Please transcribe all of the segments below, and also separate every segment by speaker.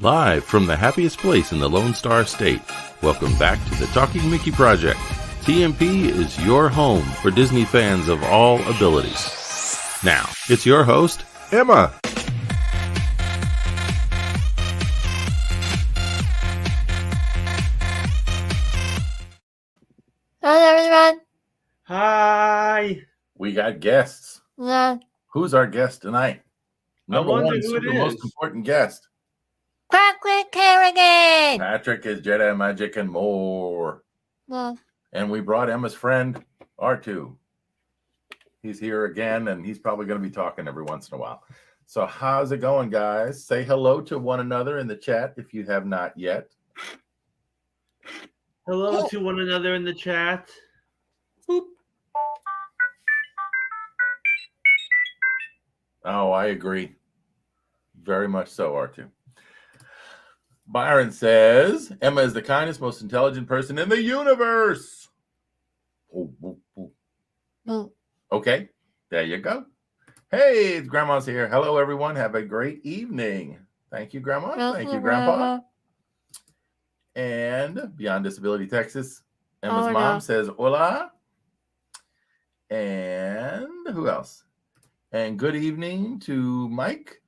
Speaker 1: Live from the happiest place in the Lone Star State, welcome back to the Talking Mickey Project. TMP is your home for Disney fans of all abilities. Now, it's your host, Emma.
Speaker 2: Hello, everyone.
Speaker 3: Hi.
Speaker 1: We got guests.
Speaker 2: Yeah.
Speaker 1: Who's our guest tonight? Number one,
Speaker 3: who it
Speaker 1: the most
Speaker 3: is.
Speaker 1: important guest.
Speaker 2: Patrick Kerrigan.
Speaker 1: Patrick is Jedi Magic and more.
Speaker 2: Yeah.
Speaker 1: And we brought Emma's friend, R2. He's here again, and he's probably going to be talking every once in a while. So how's it going, guys? Say hello to one another in the chat if you have not yet.
Speaker 3: Hello to one another in the chat.
Speaker 1: Boop. Oh, I agree. Very much so, R2. Byron says, Emma is the kindest, most intelligent person in the universe. Okay, there you go. Hey, Grandma's here. Hello, everyone. Have a great evening. Thank you, Grandma. Thank you, Grandpa. And Beyond Disability Texas, Emma's mom says, hola. And who else? And good evening to Mike.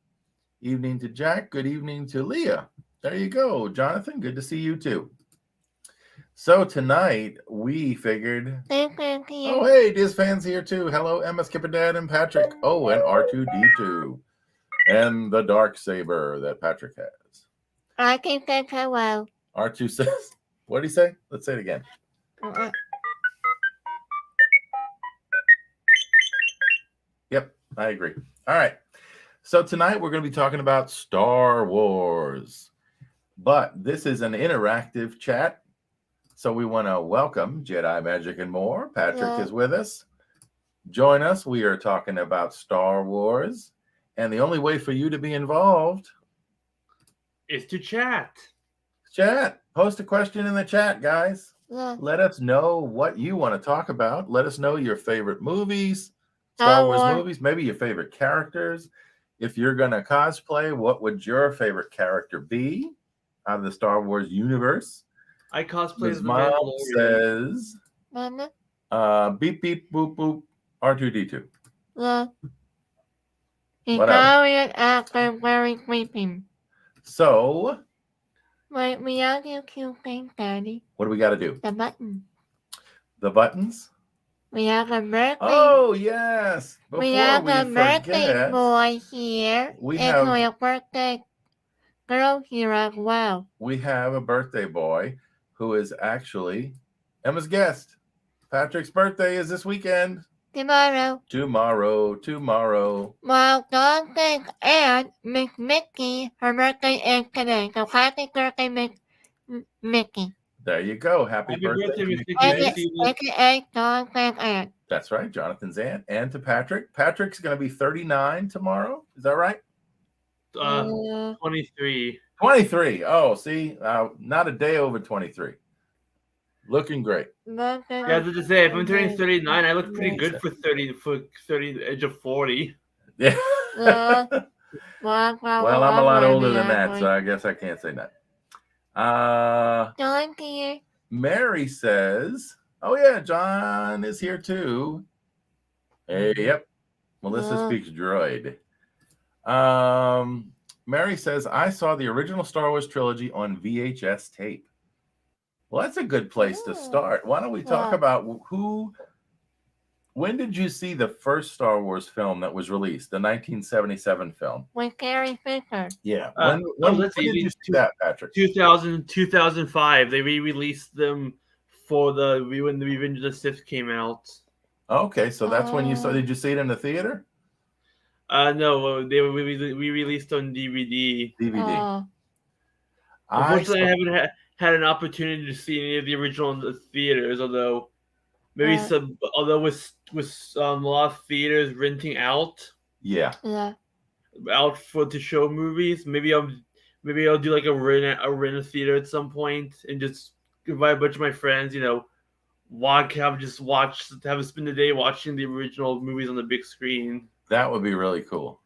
Speaker 1: Evening to Jack. Good evening to Leah. There you go, Jonathan. Good to see you too. So tonight we figured. Oh, hey, Diz fans here too. Hello, Emma, Skipper Dad, and Patrick. Oh, and R2D2, and the dark saber that Patrick has.
Speaker 2: I can say hello.
Speaker 1: R2 says, what did he say? Let's say it again. Yep, I agree. All right. So tonight we're going to be talking about Star Wars. But this is an interactive chat. So we want to welcome Jedi Magic and more. Patrick is with us. Join us. We are talking about Star Wars. And the only way for you to be involved
Speaker 3: is to chat.
Speaker 1: Chat. Post a question in the chat, guys.
Speaker 2: Yeah.
Speaker 1: Let us know what you want to talk about. Let us know your favorite movies, Star Wars movies, maybe your favorite characters. If you're going to cosplay, what would your favorite character be out of the Star Wars universe?
Speaker 3: I cosplay as the
Speaker 1: mom
Speaker 3: Mandalorian.
Speaker 1: Says, beep, beep, boop, boop, R2D2.
Speaker 2: Yeah. Italian actor very creepy.
Speaker 1: So,
Speaker 2: wait, we have to do things, Daddy.
Speaker 1: What do we got to do?
Speaker 2: The button.
Speaker 1: The buttons?
Speaker 2: We have a birthday.
Speaker 1: Oh, yes. Before
Speaker 2: we have a birthday boy here.
Speaker 1: We have
Speaker 2: a birthday girl here as well.
Speaker 1: We have a birthday boy who is actually Emma's guest. Patrick's birthday is this weekend.
Speaker 2: Tomorrow. Well, Jonathan and Miss Mickey, her birthday is today. So happy birthday, Miss Mickey.
Speaker 1: There you go. Happy birthday,
Speaker 3: Miss
Speaker 2: Mickey. Jonathan's aunt.
Speaker 1: That's right, Jonathan's aunt. And to Patrick. Patrick's going to be 39 tomorrow. Is that right?
Speaker 3: 23.
Speaker 1: 23. Oh, see, not a day over 23. Looking great.
Speaker 3: Yeah, I was just say, if I'm turning 39, I look pretty good for 30, the age of 40.
Speaker 1: Yeah. Well, I'm a lot older than that, so I guess I can't say that.
Speaker 2: John here.
Speaker 1: Mary says, oh yeah, John is here too. Hey, yep. Melissa speaks droid. Mary says, I saw the original Star Wars trilogy on VHS tape. Well, that's a good place to start. Why don't we talk about when did you see the first Star Wars film that was released, the 1977 film?
Speaker 2: With Carrie Fisher.
Speaker 1: Yeah. When did you see that, Patrick?
Speaker 3: 2005. They re-released them for when the Revenge of the Sith came out.
Speaker 1: Okay, so that's when you saw. Did you see it in the theater?
Speaker 3: No, they were re-released on DVD. Unfortunately, I haven't had an opportunity to see any of the original in the theaters, although maybe with a lot of theaters renting out.
Speaker 1: Yeah.
Speaker 3: Out to show movies. Maybe I'll do like a rent a theater at some point and just invite a bunch of my friends, have a spend the day watching the original movies on the big screen.
Speaker 1: That would be really cool.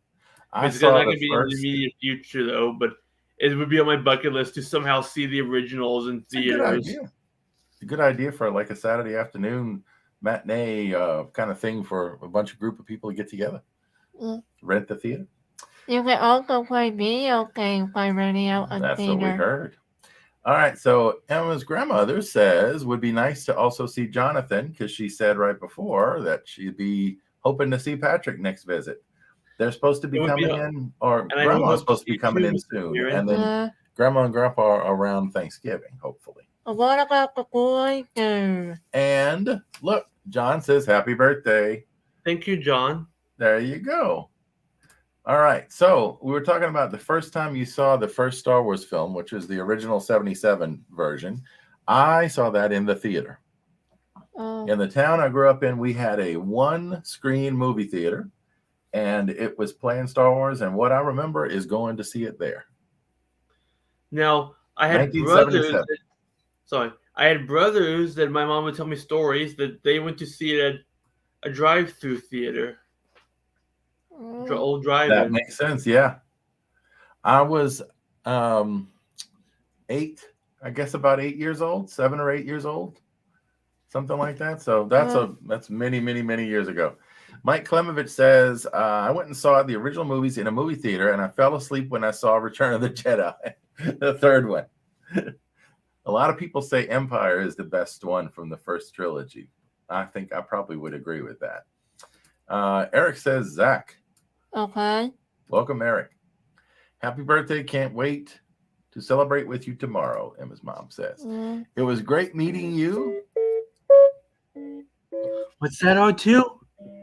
Speaker 3: It's not going to be in the immediate future though, but it would be on my bucket list to somehow see the originals in
Speaker 1: It's a good
Speaker 3: theaters.
Speaker 1: idea. It's a good idea for like a Saturday afternoon matinee kind of thing for a group of people to get together.
Speaker 2: Mm.
Speaker 1: Rent the theater.
Speaker 2: You can also play video games by renting out a
Speaker 1: That's
Speaker 2: theater.
Speaker 1: what we heard. All right, so Emma's grandmother says would be nice to also see Jonathan because she said right before that she'd be hoping to see Patrick next visit. They're supposed to be coming in, or Grandma's supposed to be coming in soon, and then Grandma and Grandpa are around Thanksgiving, hopefully.
Speaker 2: What about the boy do?
Speaker 1: And look, John says happy birthday.
Speaker 3: Thank you, John.
Speaker 1: There you go. All right, so we were talking about the first time you saw the first Star Wars film, which is the original 77 version. I saw that in the theater. In the town I grew up in, we had a one-screen movie theater, and it was playing Star Wars, and what I remember is going to see it there.
Speaker 3: Now, I had brothers. I had brothers that my mom would tell me stories that they went to see it at a drive-through theater. Old drive-in.
Speaker 1: That makes sense, yeah. I was 8, I guess about 8 years old, 7 or 8 years old, something like that. So that's many, many, many years ago. Mike Klemovich says, I went and saw the original movies in a movie theater, and I fell asleep when I saw Return of the Jedi, the third one. A lot of people say Empire is the best one from the first trilogy. I think I probably would agree with that. Eric says, Zach.
Speaker 2: Okay.
Speaker 1: Welcome, Eric. Happy birthday. Can't wait to celebrate with you tomorrow, Emma's mom says. It was great meeting you.
Speaker 3: What's that, R2?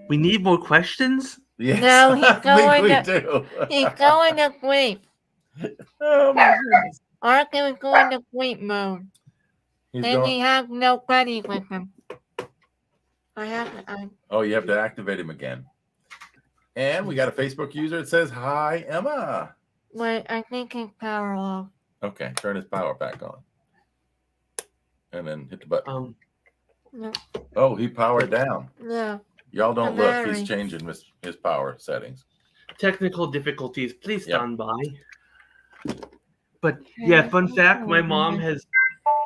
Speaker 3: We need more questions?
Speaker 1: Yes,
Speaker 2: no, he's going
Speaker 1: he's
Speaker 2: going to sleep.
Speaker 1: Oh, my goodness.
Speaker 2: Arthur is going to sleep mode. He has nobody with him.
Speaker 1: Oh, you have to activate him again. And we got a Facebook user that says, hi, Emma.
Speaker 2: Wait, I think he's power off.
Speaker 1: Okay, turn his power back on. And then hit the button.
Speaker 2: No.
Speaker 1: Oh, he powered down.
Speaker 2: Yeah.
Speaker 1: Y'all don't look. He's changing his power settings.
Speaker 3: Technical difficulties. Please stand by. But yeah, fun fact, my mom has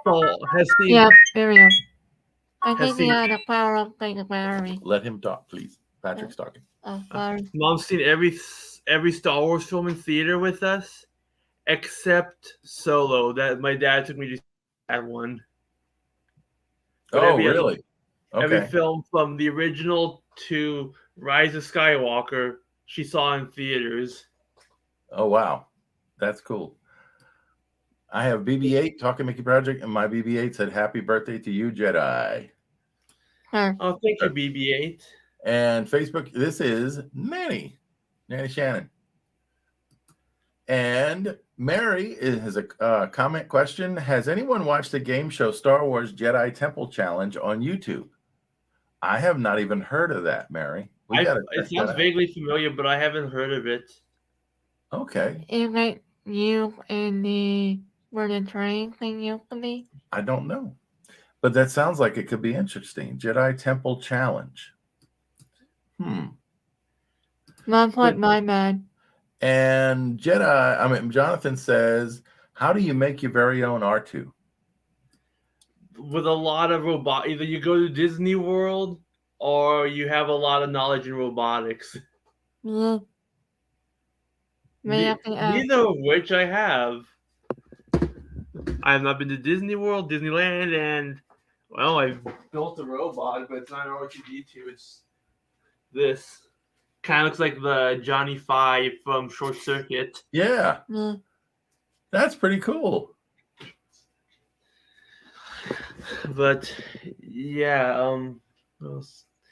Speaker 3: seen.
Speaker 2: Yeah, there we go. I think he had a power up like a battery.
Speaker 1: Let him talk, please. Patrick's talking.
Speaker 2: Oh, sorry.
Speaker 3: Mom's seen every Star Wars film in theater with us, except Solo. That my dad took me to see that one. But
Speaker 1: really? Okay.
Speaker 3: Every film from the original to Rise of Skywalker, she saw in theaters.
Speaker 1: Oh, wow. That's cool. I have BB-8, Talking Mickey Project, and my BB-8 said, happy birthday to you, Jedi.
Speaker 3: Oh, thank you, BB-8.
Speaker 1: And Facebook, this is Nanny Shannon. And Mary has a comment question. Has anyone watched the game show Star Wars Jedi Temple Challenge on YouTube? I have not even heard of that, Mary.
Speaker 3: It sounds vaguely familiar, but I haven't heard of it.
Speaker 1: Okay.
Speaker 2: Is it you and where the train thing used to be?
Speaker 1: I don't know. But that sounds like it could be interesting. Jedi Temple Challenge.
Speaker 2: Not what my man.
Speaker 1: And Jonathan says, how do you make your very own R2?
Speaker 3: With a lot of either you go to Disney World or you have a lot of knowledge in robotics.
Speaker 2: Yeah.
Speaker 3: Neither of which I have. I have not been to Disney World, Disneyland, and well, I've built a robot, but it's not an R2-D2. It's this. Kind of looks like the Johnny 5 from Short Circuit.
Speaker 1: Yeah. That's pretty cool.
Speaker 3: But yeah,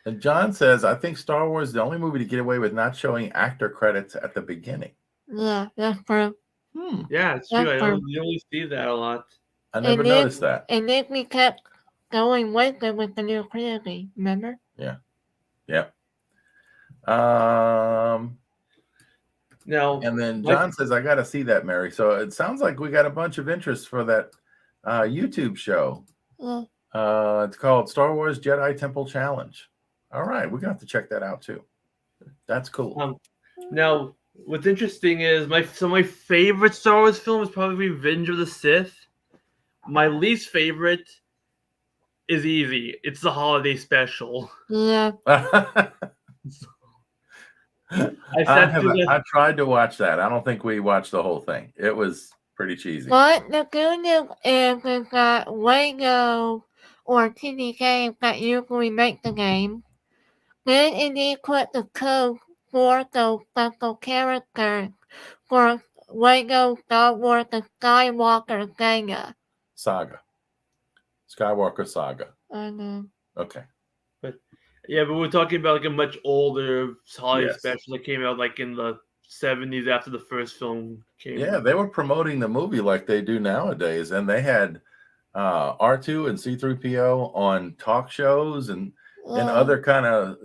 Speaker 1: and John says, I think Star Wars is the only movie to get away with not showing actor credits at the beginning.
Speaker 2: Yeah, that's true.
Speaker 3: Yeah, it's true. You only see that a lot.
Speaker 1: I never noticed that.
Speaker 2: And then we kept going with it with the new trilogy, remember?
Speaker 1: Yeah. Yeah. And then John says, I got to see that, Mary. So it sounds like we got a bunch of interest for that YouTube show.
Speaker 2: Yeah.
Speaker 1: It's called Star Wars Jedi Temple Challenge. All right. We're going to have to check that out too. That's cool.
Speaker 3: Now, What's interesting is my favorite Star Wars film is probably Revenge of the Sith. My least favorite is easy. It's the holiday special.
Speaker 2: Yeah.
Speaker 1: I tried to watch that. I don't think we watched the whole thing. It was pretty cheesy.
Speaker 2: But the good news is that Lego or TV games that usually make the game did indeed put the code for those special characters for Lego Star Wars The Skywalker Saga.
Speaker 1: Skywalker Saga.
Speaker 2: I know.
Speaker 1: Okay.
Speaker 3: Yeah, but we're talking about like a much older holiday
Speaker 1: Yes.
Speaker 3: special that came out like in the 70s after the first film came
Speaker 1: Yeah,
Speaker 3: out.
Speaker 1: they were promoting the movie like they do nowadays, and they had R2 and C3PO on talk shows and other kind of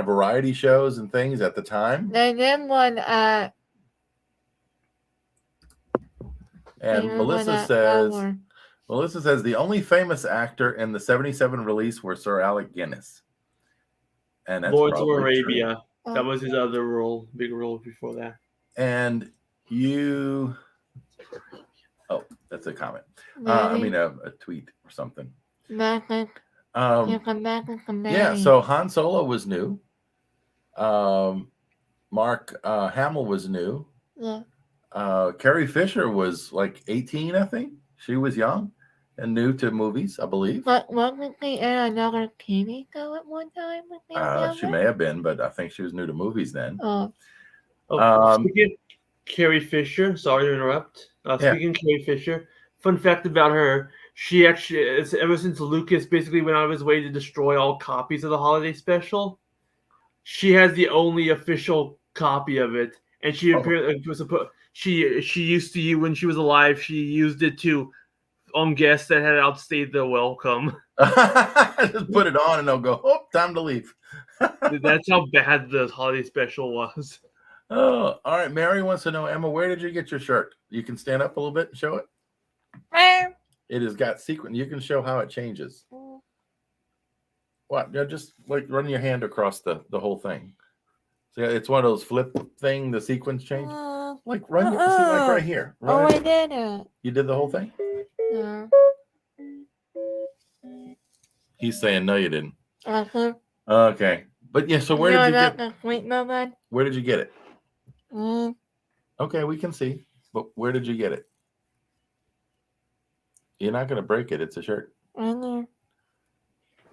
Speaker 1: variety shows and things at the time.
Speaker 2: They did one at
Speaker 1: And Melissa says the only famous actor in the 77 release were Sir Alec Guinness. And that's
Speaker 3: Lords of
Speaker 1: probably
Speaker 3: Arabia.
Speaker 1: true.
Speaker 3: That was his other role, big role before that.
Speaker 1: And you, oh, that's a comment. I mean a tweet or something.
Speaker 2: Magic.
Speaker 1: Yeah, so Han Solo was new. Mark Hamill was new.
Speaker 2: Yeah.
Speaker 1: Carrie Fisher was like 18, I think. She was young and new to movies, I believe.
Speaker 2: But wasn't she in another TV show at one time?
Speaker 1: She may have been, but I think she was new to movies then.
Speaker 3: Speaking of Carrie Fisher, sorry to interrupt. Speaking of Carrie Fisher, fun fact about her, she actually, ever since Lucas basically went out of his way to destroy all copies of the holiday special, she has the only official copy of it. And she apparently was she used to, when she was alive, she used it to guests that had outstayed their welcome.
Speaker 1: Just put it on and they'll go, oh, time to leave.
Speaker 3: That's how bad the holiday special was.
Speaker 1: Oh, all right. Mary wants to know, Emma, where did you get your shirt? You can stand up a little bit and show it. It has got sequin. You can show how it changes. What? Just like run your hand across the whole thing. So it's one of those flip thing. The sequence change. Like run your, see, like right here.
Speaker 2: I did it.
Speaker 1: You did the whole thing?
Speaker 2: Yeah.
Speaker 1: He's saying no, you didn't.
Speaker 2: Okay.
Speaker 1: But yeah, so where did you get
Speaker 2: the sweet moment?
Speaker 1: Where did you get it? Okay, we can see. But where did you get it? You're not going to break it. It's a shirt.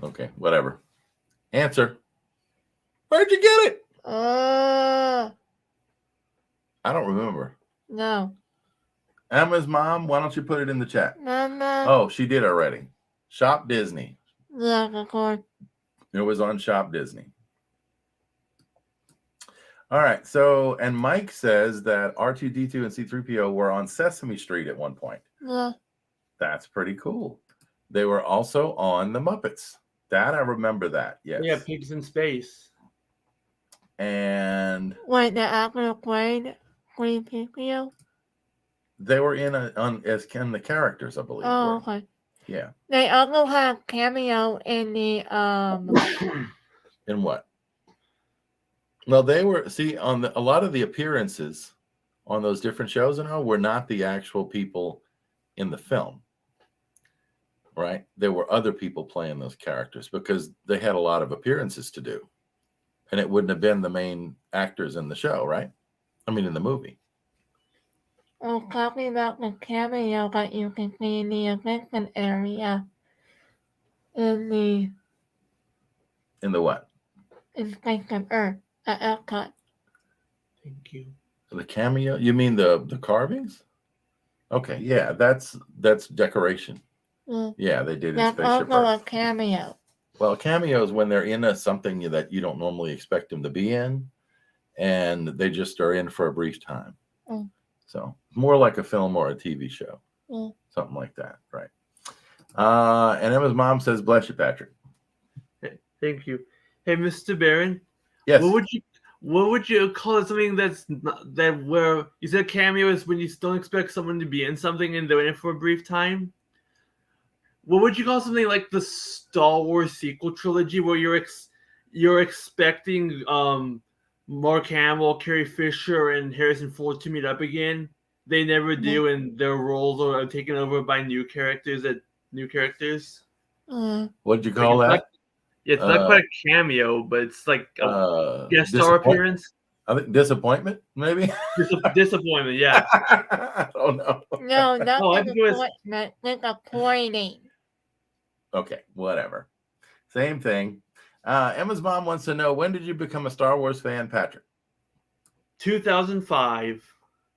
Speaker 1: Okay, whatever. Answer. Where'd you get it? I don't remember.
Speaker 2: No.
Speaker 1: Emma's mom, why don't you put it in the chat?
Speaker 2: Mama.
Speaker 1: Oh, she did already. Shop Disney.
Speaker 2: Yeah, of course.
Speaker 1: It was on Shop Disney. All right. So, and Mike says that R2D2 and C3PO were on Sesame Street at one point.
Speaker 2: Yeah.
Speaker 1: That's pretty cool. They were also on the Muppets. That I remember that. Yes.
Speaker 3: Yeah, Pigs in Space.
Speaker 1: And
Speaker 2: wait, the actor played C3PO?
Speaker 1: They were in as the characters, I believe.
Speaker 2: Oh, okay.
Speaker 1: Yeah.
Speaker 2: They also have cameo in the
Speaker 1: In what? Well, they were on a lot of the appearances on those different shows and all were not the actual people in the film. Right? There were other people playing those characters because they had a lot of appearances to do. And it wouldn't have been the main actors in the show, right? I mean, in the movie.
Speaker 2: I'm talking about the cameo that you can see in the event area. In
Speaker 1: the what?
Speaker 2: In Space and Earth at Epcot.
Speaker 3: Thank you.
Speaker 1: The cameo? You mean the carvings? Okay, yeah, that's decoration. Yeah, they did.
Speaker 2: That's also a cameo.
Speaker 1: Well, a cameo is when they're in something that you don't normally expect them to be in, and they just are in for a brief time. So more like a film or a TV show, something like that, right? And Emma's mom says, "Bless you, Patrick."
Speaker 3: Hey, thank you. Hey, Mr. Barron.
Speaker 1: Yes.
Speaker 3: What would you call it? Something where you said cameo is when you don't expect someone to be in something and they're in it for a brief time. What would you call something like the Star Wars sequel trilogy, where you're expecting Mark Hamill, Carrie Fisher, and Harrison Ford to meet up again. They never do, and their roles are taken over by new characters.
Speaker 1: What'd you
Speaker 3: Like
Speaker 1: call that?
Speaker 3: it's not quite a cameo, but it's like a guest star appearance.
Speaker 1: I think disappointment, maybe.
Speaker 3: Disappointment, yeah.
Speaker 1: I don't know.
Speaker 2: No, not
Speaker 3: No, I think it was
Speaker 2: disappointing.
Speaker 1: Okay, whatever. Same thing. Emma's mom wants to know, when did you become a Star Wars fan, Patrick?
Speaker 3: 2005.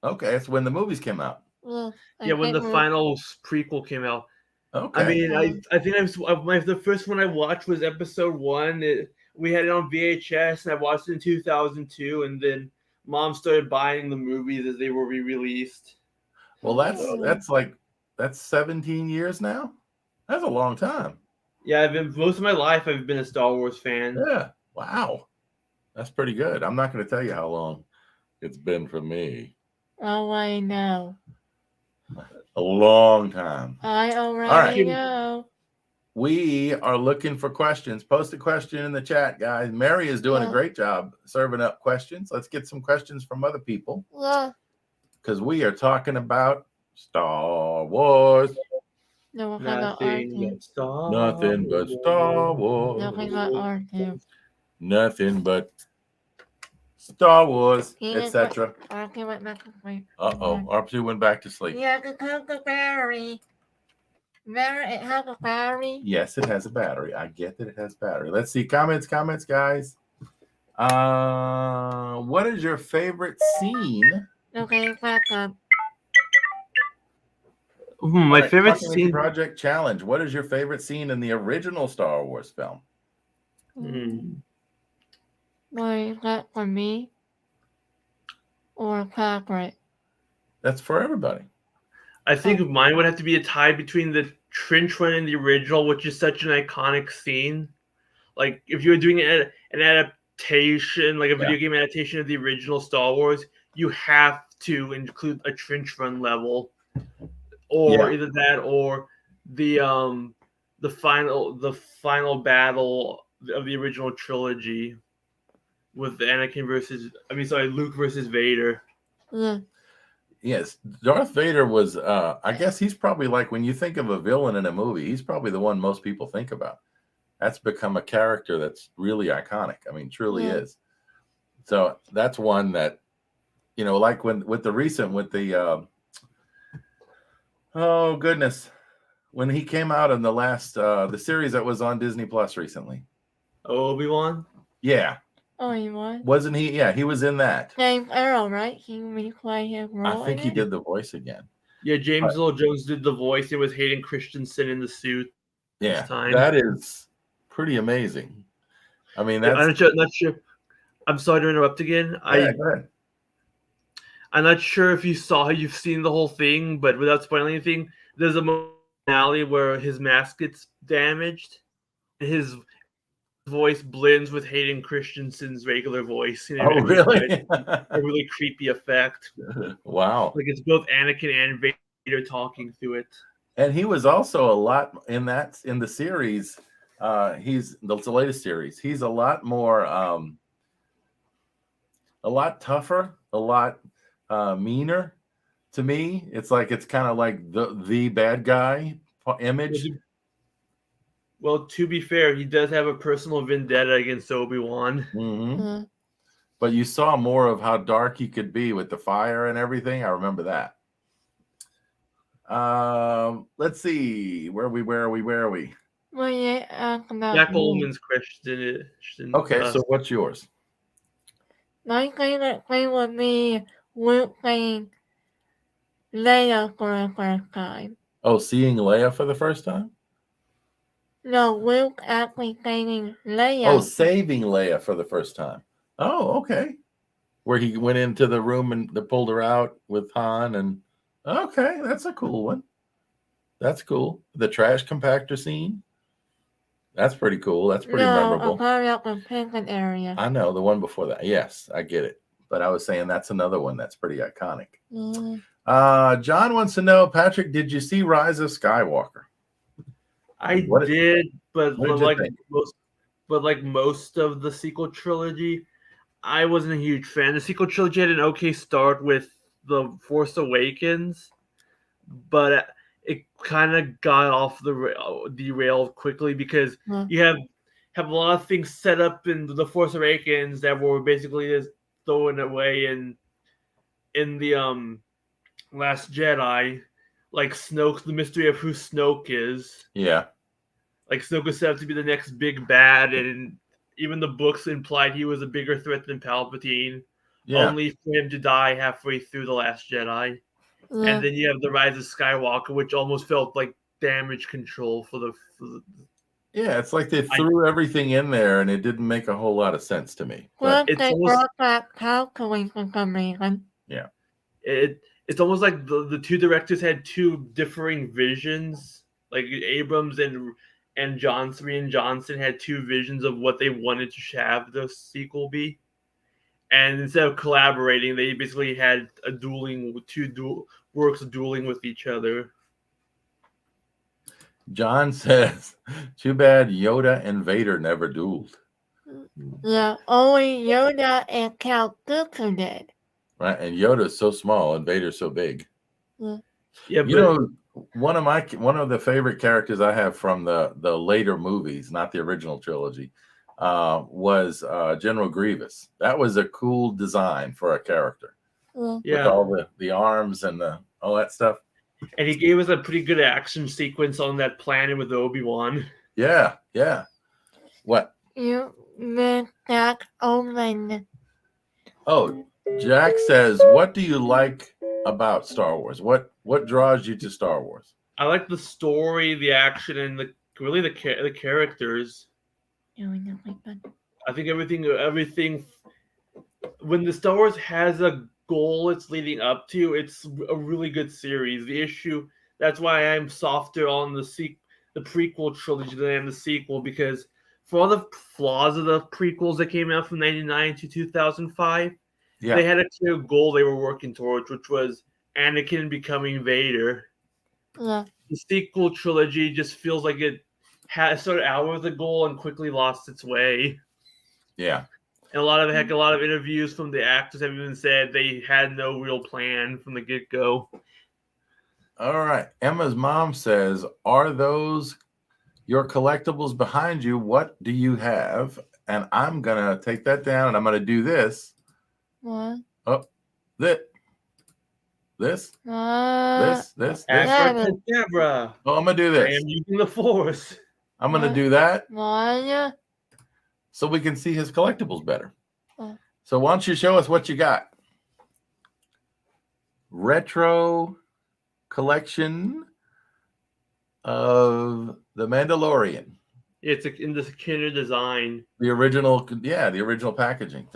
Speaker 1: Okay, that's when the movies came out.
Speaker 2: Well,
Speaker 3: Yeah, when the final prequel came out.
Speaker 1: Okay.
Speaker 3: I mean, I think the first one I watched was Episode 1. We had it on VHS, and I watched it in 2002, and then Mom started buying the movies as they were re-released.
Speaker 1: Well, that's 17 years now. That's a long time.
Speaker 3: Yeah, most of my life I've been a Star Wars fan.
Speaker 1: Yeah. Wow. That's pretty good. I'm not going to tell you how long it's been for me.
Speaker 2: Oh, I know.
Speaker 1: A long time.
Speaker 2: I already know.
Speaker 1: We are looking for questions. Post a question in the chat, guys. Mary is doing a great job serving up questions. Let's get some questions from other people. Because we are talking about Star Wars.
Speaker 3: Nothing but Star
Speaker 1: Wars.
Speaker 2: Nothing but R2.
Speaker 1: Nothing but Star Wars, etc.
Speaker 2: R2 went back to sleep.
Speaker 1: R2 went back to sleep.
Speaker 2: Yeah, it has a battery. It has a battery.
Speaker 1: Yes, it has a battery. I get that it has battery. Let's see. Comments, guys. What is your favorite scene?
Speaker 2: Okay, back up.
Speaker 3: My favorite scene.
Speaker 1: Project Challenge. What is your favorite scene in the original Star Wars film?
Speaker 2: What is that for me? Or Patrick?
Speaker 1: That's for everybody.
Speaker 3: I think mine would have to be a tie between the trench run and the original, which is such an iconic scene. Like, if you were doing an adaptation, like a video game adaptation of the original Star Wars, you have to include a trench run level. Or either that or the final battle of the original trilogy with Luke versus Vader.
Speaker 2: Yeah.
Speaker 1: Yes, Darth Vader was I guess he's probably, like, when you think of a villain in a movie, he's probably the one most people think about. That's become a character that's really iconic. I mean, truly is. So that's one that, like with the oh goodness, when he came out in the last the series that was on Disney Plus recently.
Speaker 3: Obi-Wan?
Speaker 1: Yeah.
Speaker 2: Oh, he was?
Speaker 1: Wasn't he? Yeah, he was in that.
Speaker 2: James Earl, right? He replayed his role.
Speaker 1: I think he did the voice again.
Speaker 3: Yeah, James Earl Jones did the voice. It was Hayden Christensen in the suit.
Speaker 1: Yeah, that is pretty amazing. I mean, that's...
Speaker 3: I'm not sure. I'm sorry to interrupt again.
Speaker 1: Go ahead.
Speaker 3: I'm not sure if you've seen the whole thing, but without spoiling anything, there's a finale where his mask gets damaged. His voice blends with Hayden Christensen's regular voice.
Speaker 1: Oh, really?
Speaker 3: A really creepy effect.
Speaker 1: Wow.
Speaker 3: Like, it's both Anakin and Vader talking through it.
Speaker 1: And he was also a lot in the series. He's the latest series. He's a lot more, a lot tougher, a lot meaner. To me, it's kind of like the bad guy image.
Speaker 3: Well, to be fair, he does have a personal vendetta against Obi-Wan.
Speaker 1: Mm-hmm. But you saw more of how dark he could be with the fire and everything. I remember that. Let's see. Where are we?
Speaker 2: Well, yeah,
Speaker 3: Jack Ullman's question.
Speaker 1: Okay, so what's yours?
Speaker 2: My favorite thing would be Luke saying Leia for the first time.
Speaker 1: Oh, seeing Leia for the first time?
Speaker 2: No, Luke actually saving Leia.
Speaker 1: Oh, saving Leia for the first time. Oh, okay. Where he went into the room and they pulled her out with Han, and okay, that's a cool one. That's cool. The trash compactor scene. That's pretty cool. That's pretty memorable.
Speaker 2: No, the penguin area.
Speaker 1: I know, the one before that. Yes, I get it. But I was saying that's another one that's pretty iconic. John wants to know, Patrick, did you see Rise of Skywalker?
Speaker 3: I did, but like most of the sequel trilogy, I wasn't a huge fan. The sequel trilogy had an okay start with The Force Awakens, but it kind of got off the derailed quickly because
Speaker 2: Yeah.
Speaker 3: you have a lot of things set up in The Force Awakens that were basically just thrown away in the Last Jedi, like Snoke, the mystery of who Snoke is.
Speaker 1: Yeah.
Speaker 3: Like Snoke was set up to be the next big bad, and even the books implied he was a bigger threat than Palpatine,
Speaker 1: Yeah.
Speaker 3: only for him to die halfway through The Last Jedi.
Speaker 2: Yeah.
Speaker 3: And then you have the Rise of Skywalker, which almost felt like damage control for the
Speaker 1: Yeah, it's like they threw everything in there and it didn't make a whole lot of sense to me.
Speaker 2: Well,
Speaker 1: But
Speaker 3: it's
Speaker 2: they
Speaker 3: almost
Speaker 2: brought back Palpatine for some reason.
Speaker 1: yeah.
Speaker 3: It's almost like the two directors had two differing visions. Like Abrams and Johnson had two visions of what they wanted to have the sequel be. And instead of collaborating, they basically had a works dueling with each other.
Speaker 1: John says, too bad Yoda and Vader never dueled.
Speaker 2: Yeah, only Yoda and Count Dooku did.
Speaker 1: Right? And Yoda's so small and Vader's so big.
Speaker 2: Yeah.
Speaker 3: Yeah,
Speaker 1: You know, one of the favorite characters I have from the later movies, not the original trilogy, was General Grievous. That was a cool design for a character.
Speaker 2: Yeah.
Speaker 1: With all the arms and all that stuff.
Speaker 3: And he gave us a pretty good action sequence on that planet with Obi-Wan.
Speaker 1: Yeah, yeah. What?
Speaker 2: You meant that Omen.
Speaker 1: Oh, Jack says, what do you like about Star Wars? What draws you to Star Wars?
Speaker 3: I like the story, the action, and the characters. I think everything. When the Star Wars has a goal it's leading up to, it's a really good series. The issue, that's why I'm softer on the prequel trilogy than I am the sequel, because for all the flaws of the prequels that came out from 1999 to 2005, they had a clear goal they were working towards, which was Anakin becoming Vader.
Speaker 2: Yeah.
Speaker 3: The sequel trilogy just feels like it started out with a goal and quickly lost its way.
Speaker 1: Yeah.
Speaker 3: And a lot of interviews from the actors have even said they had no real plan from the get-go.
Speaker 1: All right. Emma's mom says, are those your collectibles behind you? What do you have? And I'm going to take that down and I'm going to do this.
Speaker 2: What?
Speaker 1: Oh, this. This.
Speaker 3: Abracadabra.
Speaker 1: Oh, I'm going to do this.
Speaker 3: I am using the Force.
Speaker 1: I'm going to do that.
Speaker 2: What?
Speaker 1: So we can see his collectibles better. So why don't you show us what you got? Retro collection of The Mandalorian.
Speaker 3: It's in this Kinder design.
Speaker 1: The original packaging.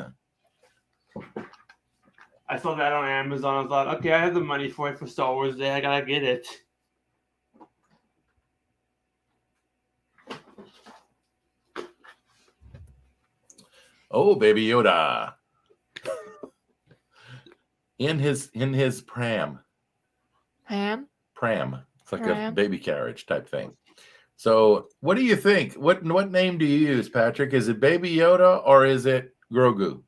Speaker 3: I saw that on Amazon. I thought, okay, I have the money for it for Star Wars Day. I gotta get it.
Speaker 1: Oh, Baby Yoda. In his pram. Pram. It's like a baby carriage type thing. So what do you think? What name do you use, Patrick? Is it Baby Yoda or is it Grogu?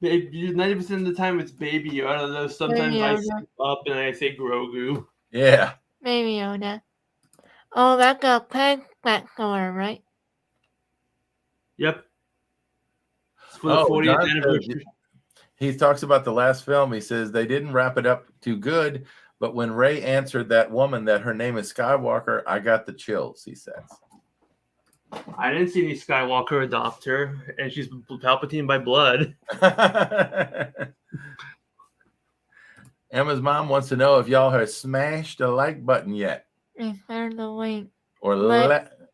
Speaker 3: 90% of the time it's Baby Yoda, though sometimes I skip up and I say Grogu.
Speaker 1: Yeah.
Speaker 2: Baby Yoda. Oh, that's a peg backstory, right?
Speaker 3: Yep. It's for the 40th anniversary.
Speaker 1: He talks about the last film. He says they didn't wrap it up too good, but when Rey answered that woman that her name is Skywalker, I got the chills, he says.
Speaker 3: I didn't see any Skywalker adopt her, and she's Palpatine by blood.
Speaker 1: Emma's mom wants to know if y'all have smashed the like button yet.
Speaker 2: And share the link.
Speaker 1: Or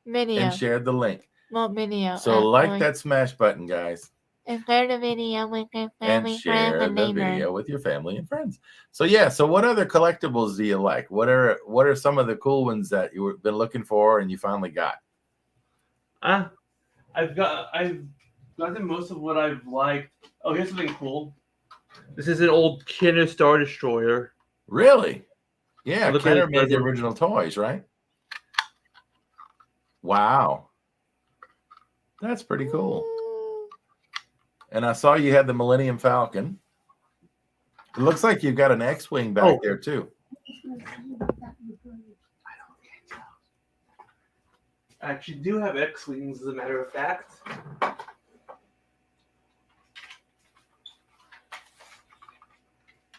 Speaker 2: video.
Speaker 1: And shared the link.
Speaker 2: Well, video.
Speaker 1: So like that smash button, guys.
Speaker 2: And share the video with your family,
Speaker 1: and share
Speaker 2: friends, and
Speaker 1: the
Speaker 2: neighbors.
Speaker 1: video with your family and friends. So yeah, so what other collectibles do you like? What are some of the cool ones that you've been looking for and you finally got?
Speaker 3: I've gotten most of what I've liked. Oh, here's something cool. This is an old Kenner Star Destroyer.
Speaker 1: Really? Yeah, Kenner made the original toys, right? Wow. That's pretty cool. And I saw you had the Millennium Falcon. It looks like you've got an X-Wing back there too.
Speaker 3: I actually do have X-Wings, as a matter of fact.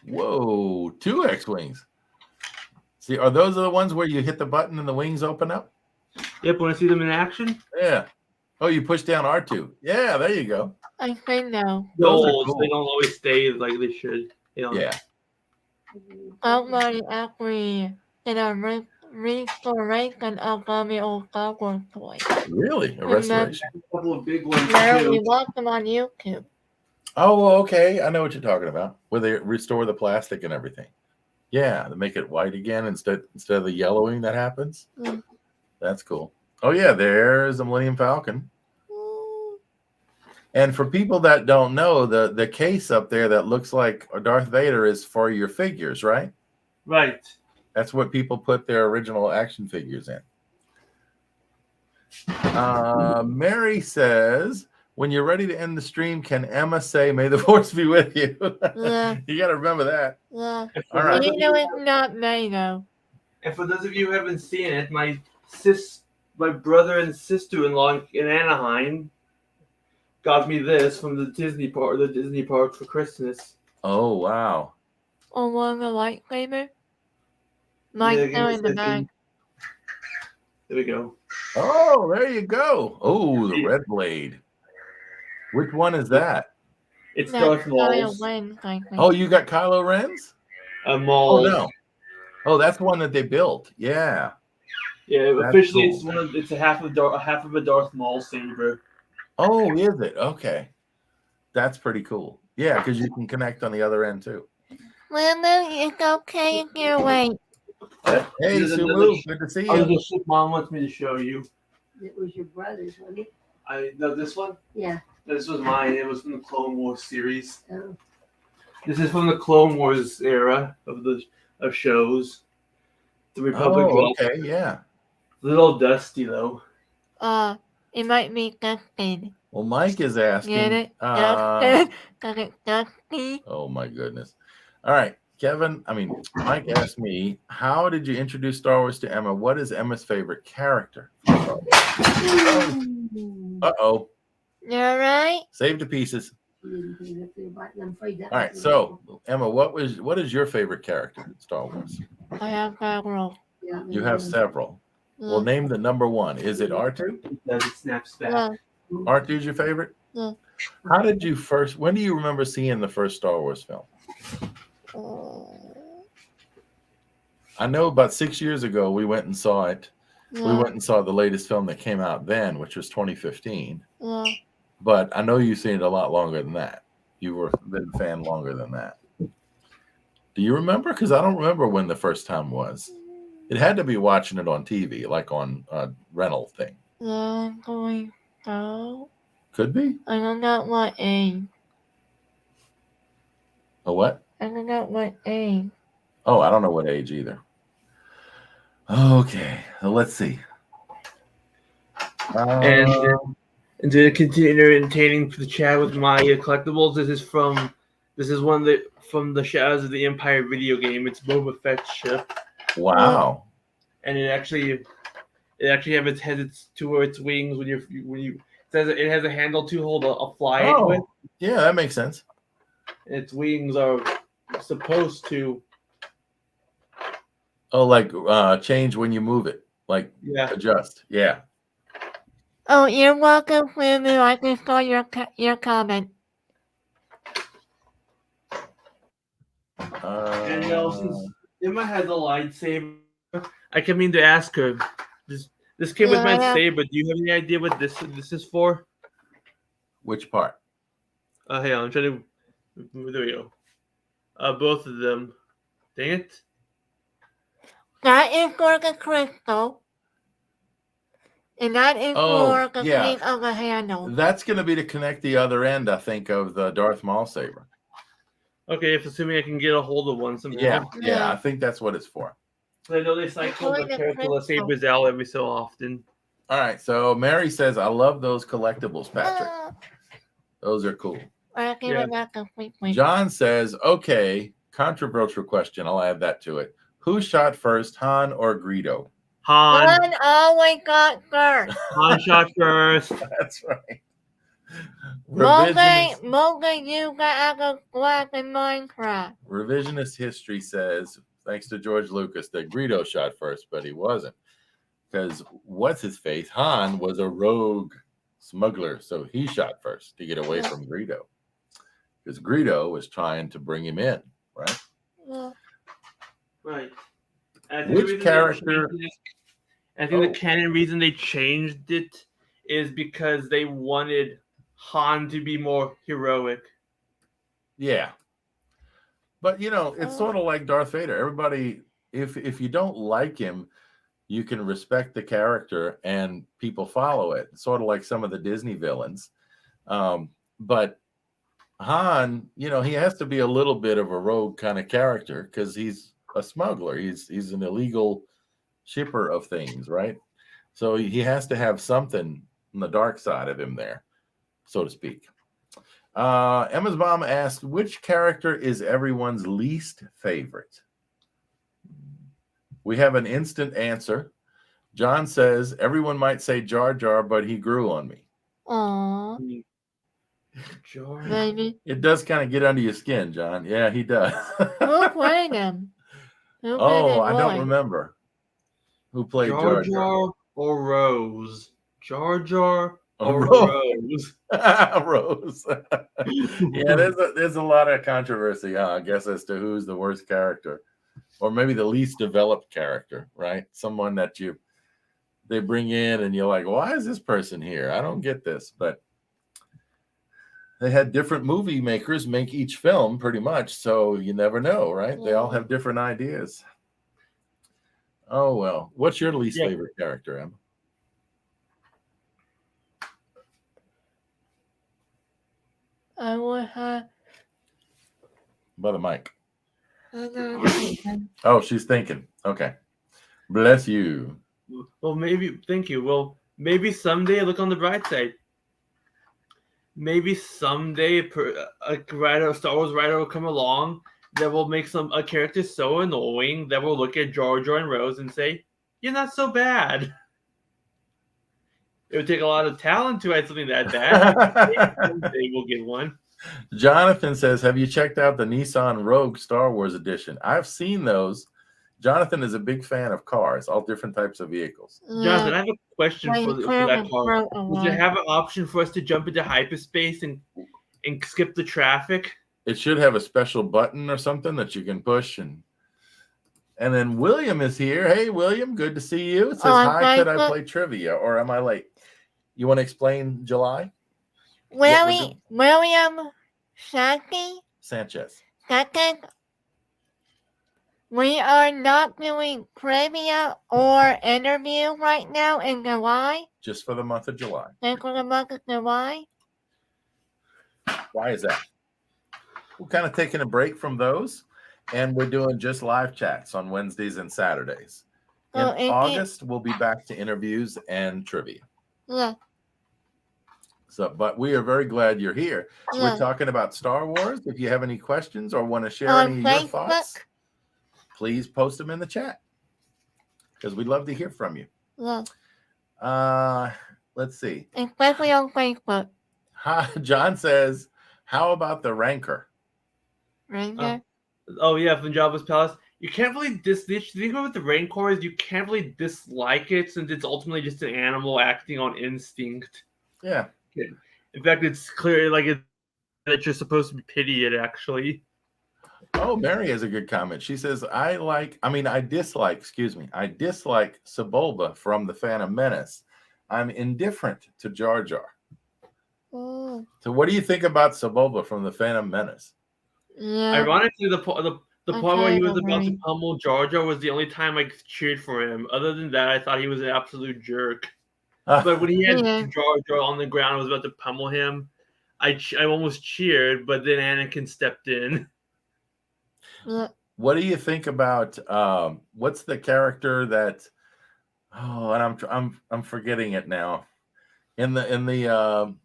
Speaker 1: Whoa, 2 X-Wings. See, are those the ones where you hit the button and the wings open up?
Speaker 3: Yep, want to see them in action?
Speaker 1: Yeah. Oh, you push down R2. Yeah, there you go.
Speaker 2: I think no.
Speaker 1: Those are
Speaker 3: Those,
Speaker 1: cool.
Speaker 3: they don't always stay like they should. You know?
Speaker 1: Yeah.
Speaker 2: Somebody actually did a restoration of the old Star Wars toy.
Speaker 1: Really? A
Speaker 2: And
Speaker 1: restoration?
Speaker 3: A couple of big ones
Speaker 2: Now
Speaker 3: too.
Speaker 2: we watch them on YouTube.
Speaker 1: Oh, okay. I know what you're talking about. Where they restore the plastic and everything. Yeah, they make it white again instead of the yellowing that happens.
Speaker 2: Mm.
Speaker 1: That's cool. Oh yeah, there's the Millennium Falcon. And for people that don't know, the case up there that looks like Darth Vader is for your figures, right?
Speaker 3: Right.
Speaker 1: That's what people put their original action figures in. Mary says, when you're ready to end the stream, can Emma say, "May the force be with you"?
Speaker 2: Yeah.
Speaker 1: You got to remember that.
Speaker 2: Yeah.
Speaker 1: All right.
Speaker 2: You know it's not me though.
Speaker 3: And for those of you who haven't seen it, my brother and sister-in-law in Anaheim got me this from the Disney park for Christmas.
Speaker 1: Oh, wow.
Speaker 2: Or one of the lightsaber. Like
Speaker 3: Yeah,
Speaker 2: there in the bag.
Speaker 3: There we go.
Speaker 1: Oh, there you go. Oh, the red blade. Which one is that?
Speaker 3: It's
Speaker 2: That's
Speaker 3: Darth
Speaker 2: Kylo
Speaker 3: Maul's.
Speaker 2: Ren, I think.
Speaker 1: Oh, you got Kylo Ren's?
Speaker 3: Maul.
Speaker 1: Oh, no. Oh, that's one that they built. Yeah.
Speaker 3: Yeah,
Speaker 1: That's
Speaker 3: officially
Speaker 1: cool.
Speaker 3: it's a half of a Darth Maul saber.
Speaker 1: Oh, is it? Okay. That's pretty cool. Yeah, because you can connect on the other end too.
Speaker 2: Well, it's okay if you're awake.
Speaker 1: Hey,
Speaker 3: There's
Speaker 1: Sumu,
Speaker 3: another-
Speaker 1: good to see
Speaker 3: Oh,
Speaker 1: you.
Speaker 3: there's a ship Mom wants me to show you.
Speaker 4: It was your brother's, wasn't it?
Speaker 3: This one?
Speaker 4: Yeah.
Speaker 3: This was mine. It was from the Clone Wars series.
Speaker 4: Oh.
Speaker 3: This is from the Clone Wars era of shows. The Republic.
Speaker 1: Oh, okay, yeah.
Speaker 3: A little dusty though.
Speaker 2: It might be dusted.
Speaker 1: Well, Mike is asking.
Speaker 2: Get it? Dusted. Cause it's dusty.
Speaker 1: Oh my goodness. All right, Mike asked me, how did you introduce Star Wars to Emma? What is Emma's favorite character? Uh-oh.
Speaker 2: You alright?
Speaker 1: Saved to pieces.
Speaker 4: All
Speaker 1: All right, so Emma, what is your favorite character in Star Wars?
Speaker 2: I have several.
Speaker 1: You have several. Well, name the number one. Is it R2?
Speaker 3: As it snaps back.
Speaker 2: Yeah.
Speaker 1: R2's your favorite?
Speaker 2: Yeah.
Speaker 1: When do you remember seeing the first Star Wars film? I know about 6 years ago we went and saw it.
Speaker 2: Yeah.
Speaker 1: We went and saw the latest film that came out then, which was 2015.
Speaker 2: Yeah.
Speaker 1: But I know you've seen it a lot longer than that. You were been a fan longer than that. Do you remember? Because I don't remember when the first time was. It had to be watching it on TV, like on a rental thing.
Speaker 2: Yeah, I'm going so.
Speaker 1: Could be.
Speaker 2: I don't know what age.
Speaker 1: A what?
Speaker 2: I don't know what age.
Speaker 1: Oh, I don't know what age either. Okay, well, let's see.
Speaker 3: And to continue entertaining the chat with my collectibles, this is one that from the Shadows of the Empire video game. It's Boba Fett's ship.
Speaker 1: Wow.
Speaker 3: And it actually has its wings when you it says it has a handle to hold a fly it with.
Speaker 1: Yeah, that makes sense.
Speaker 3: Its wings are supposed to
Speaker 1: change when you move it, adjust. Yeah.
Speaker 2: Oh, you're welcome, Fumu. I just saw your comment.
Speaker 3: And since Emma has a lightsaber, I came in to ask her. This came with my saber. Do you have any idea what this is for?
Speaker 1: Which part?
Speaker 3: Hang on, I'm trying to. There we go. Both of them. Dang it.
Speaker 2: That is for the crystal. And that is for the thing of the handle.
Speaker 1: That's going to be to connect the other end, I think, of the Darth Maul saber.
Speaker 3: Okay, if assuming I can get a hold of one somehow.
Speaker 1: Yeah, I think that's what it's for.
Speaker 3: I know they cycle the sabers out every so often.
Speaker 1: All right, so Mary says, I love those collectibles, Patrick. Those are cool.
Speaker 2: I give
Speaker 3: Yes.
Speaker 2: it back completely.
Speaker 1: John says, okay, controversial question. I'll add that to it. Who shot first, Han or Greedo?
Speaker 3: Han.
Speaker 2: One always got first.
Speaker 3: Han shot first.
Speaker 1: That's right.
Speaker 2: Morgan, you got a black in Minecraft.
Speaker 1: Revisionist history says, thanks to George Lucas, that Greedo shot first, but he wasn't. Because what's his face? Han was a rogue smuggler, so he shot first to get away from Greedo. Because Greedo was trying to bring him in, right?
Speaker 2: Yeah.
Speaker 3: Right. I think
Speaker 1: Which character?
Speaker 3: I think the canon reason they changed it is because they wanted Han to be more heroic.
Speaker 1: Yeah. But, you know, it's sort of like Darth Vader. Everybody, if you don't like him, you can respect the character and people follow it. Sort of like some of the Disney villains. But Han, you know, he has to be a little bit of a rogue kind of character because he's a smuggler. He's an illegal shipper of things, right? So he has to have something on the dark side of him there, so to speak. Emma's mom asked, which character is everyone's least favorite? We have an instant answer. John says, everyone might say Jar Jar, but he grew on me.
Speaker 2: Aww.
Speaker 3: Jar.
Speaker 2: Baby.
Speaker 1: It does kind of get under your skin, John. Yeah, he does.
Speaker 2: Who played him? Who played
Speaker 1: Oh,
Speaker 2: that
Speaker 1: I don't
Speaker 2: boy?
Speaker 1: remember. Who played
Speaker 3: Jar
Speaker 1: Jar Jar?
Speaker 3: Jar or Rose? Jar Jar or
Speaker 1: Rose.
Speaker 3: Rose?
Speaker 1: Rose. Yeah, there's a lot of controversy, I guess, as to who's the worst character, or maybe the least developed character, right? Someone that they bring in and you're like, why is this person here? I don't get this. But they had different movie makers make each film pretty much, so you never know, right? They all have different ideas. Oh, well. What's your least favorite character, Emma?
Speaker 2: I would have.
Speaker 1: By the mic.
Speaker 2: I
Speaker 1: Oh, she's thinking. Okay. Bless you.
Speaker 3: Well, maybe. Thank you. Well, maybe someday. Look on the bright side. Maybe someday a Star Wars writer will come along that will make a character so annoying that will look at Jar Jar and Rose and say, "You're not so bad." It would take a lot of talent to write something that bad. Maybe someday we'll get one.
Speaker 1: Jonathan says, have you checked out the Nissan Rogue Star Wars edition? I've seen those. Jonathan is a big fan of cars, all different types of vehicles.
Speaker 3: Jonathan, I have a question for that car. Does it have an option for us to jump into hyperspace and skip the traffic?
Speaker 1: It should have a special button or something that you can push. And then William is here. Hey, William, good to see you. It says, hi, could I play trivia? Or am I late? You want to explain July?
Speaker 2: William
Speaker 1: Sanchez.
Speaker 2: Second, we are not doing trivia or interview right now in July.
Speaker 1: Just for the month of July.
Speaker 2: Just for the month of July.
Speaker 1: Why is that? We're kind of taking a break from those, and we're doing just live chats on Wednesdays and Saturdays. In August, we'll be back to interviews and trivia.
Speaker 2: Yeah.
Speaker 1: So, but we are very glad you're here.
Speaker 2: Yeah.
Speaker 1: We're talking about Star Wars. If you have any questions or want to share any of your thoughts, please post them in the chat because we'd love to hear from you.
Speaker 2: Yeah.
Speaker 1: Let's see.
Speaker 2: Especially on Facebook.
Speaker 1: John says, how about the Rancor?
Speaker 2: Rancor?
Speaker 3: Oh, yeah, from Jabba's Palace. You can't really the thing with the Rancor is you can't really dislike it since it's ultimately just an animal acting on instinct.
Speaker 1: Yeah.
Speaker 3: In fact, it's clear that you're supposed to pity it, actually.
Speaker 1: Oh, Mary has a good comment. She says, I dislike Sebulba from the Phantom Menace. I'm indifferent to Jar Jar.
Speaker 2: Oh.
Speaker 1: So what do you think about Sebulba from the Phantom Menace?
Speaker 2: Yeah.
Speaker 3: Ironically, the part where he was about to pummel Jar Jar was the only time I cheered for him. Other than that, I thought he was an absolute jerk. But when he had Jar Jar on the ground, was about to pummel him, I almost cheered. But then Anakin stepped in.
Speaker 2: Yeah.
Speaker 1: What do you think about what's the character that? Oh, and I'm forgetting it now. In the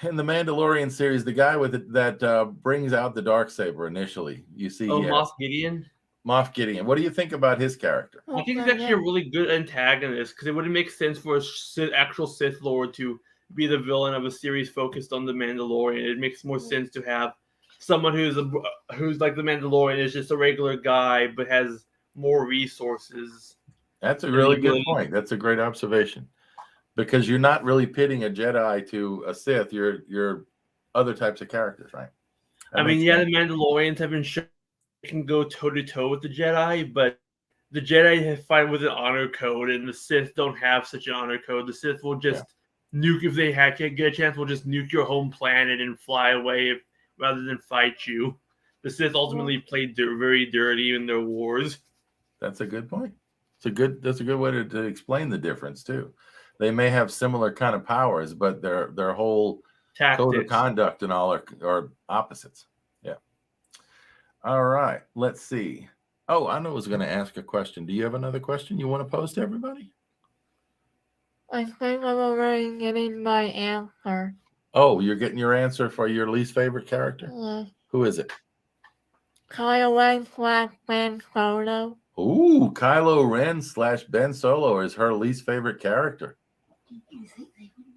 Speaker 1: In the Mandalorian series, the guy with it that brings out the Darksaber initially, you see,
Speaker 3: Oh,
Speaker 1: he has
Speaker 3: Moff Gideon.
Speaker 1: Moff Gideon. What do you think about his character?
Speaker 3: I think he's actually a really good antagonist because it wouldn't make sense for a actual Sith Lord to be the villain of a series focused on the Mandalorian. It makes more sense to have someone who's like the Mandalorian is just a regular guy but has more resources.
Speaker 1: That's a
Speaker 3: And
Speaker 1: really
Speaker 3: the
Speaker 1: good
Speaker 3: ability-
Speaker 1: point. That's a great observation. Because you're not really pitting a Jedi to a Sith. You're other types of characters, right? That
Speaker 3: I mean,
Speaker 1: makes
Speaker 3: yeah,
Speaker 1: sense.
Speaker 3: the Mandalorians have been shown they can go toe to toe with the Jedi, but the Jedi have fight with an honor code, and the Sith don't have such an honor code. The Sith will just nuke if they get a chance. Will just nuke your home planet and fly away rather than fight you. The Sith ultimately played very dirty in their wars.
Speaker 1: That's a good point. That's a good way to explain the difference too. They may have similar kind of powers, but their whole code of
Speaker 3: Tactics.
Speaker 1: conduct and all are opposites. Yeah. All right. Let's see. Oh, I know I was going to ask a question. Do you have another question you want to pose to everybody?
Speaker 2: I think I'm already getting my answer.
Speaker 1: Oh, you're getting your answer for your least favorite character?
Speaker 2: Yeah.
Speaker 1: Who is it?
Speaker 2: Kylo Ren / Ben Solo.
Speaker 1: Ooh, Kylo Ren / Ben Solo is her least favorite character.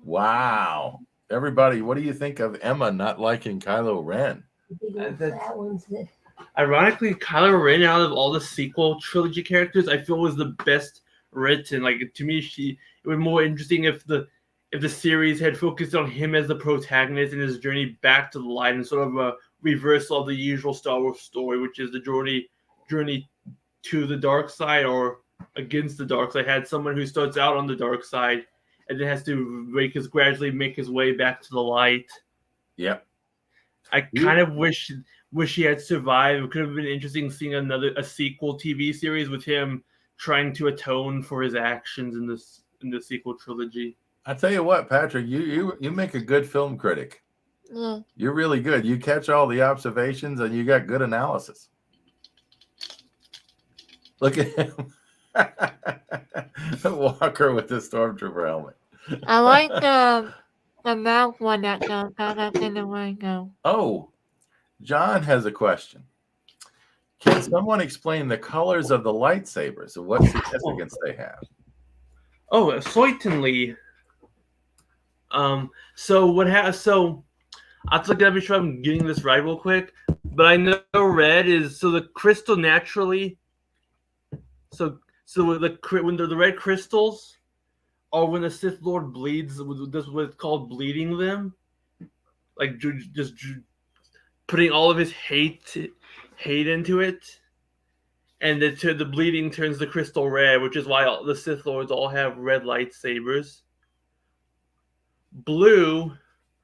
Speaker 1: Wow. Everybody, what do you think of Emma not liking Kylo Ren?
Speaker 4: That one's that.
Speaker 3: Ironically, Kylo Ren, out of all the sequel trilogy characters, I feel was the best written. Like, to me, it would be more interesting if the series had focused on him as the protagonist and his journey back to the light, and sort of a reversal of the usual Star Wars story, which is the journey to the dark side or against the dark side. Had someone who starts out on the dark side and then has to gradually make his way back to the light.
Speaker 1: Yep.
Speaker 3: I kind of wish he had survived. It could have been interesting seeing a sequel TV series with him trying to atone for his actions in the sequel trilogy.
Speaker 1: I tell you what, Patrick, you make a good film critic.
Speaker 2: Yeah.
Speaker 1: You're really good. You catch all the observations and you got good analysis. Look at him. Walker with the Stormtrooper helmet.
Speaker 2: I like the mouth one that goes out in the window.
Speaker 1: Oh, John has a question. Can someone explain the colors of the lightsabers and what significance they have?
Speaker 3: Oh, certainly. So I'll have to make sure I'm getting this right real quick. But I know red is the crystal naturally. So when the red crystals, or when the Sith Lord bleeds, this what's called bleeding them, like just putting all of his hate into it, and the bleeding turns the crystal red, which is why the Sith Lords all have red lightsabers. Blue,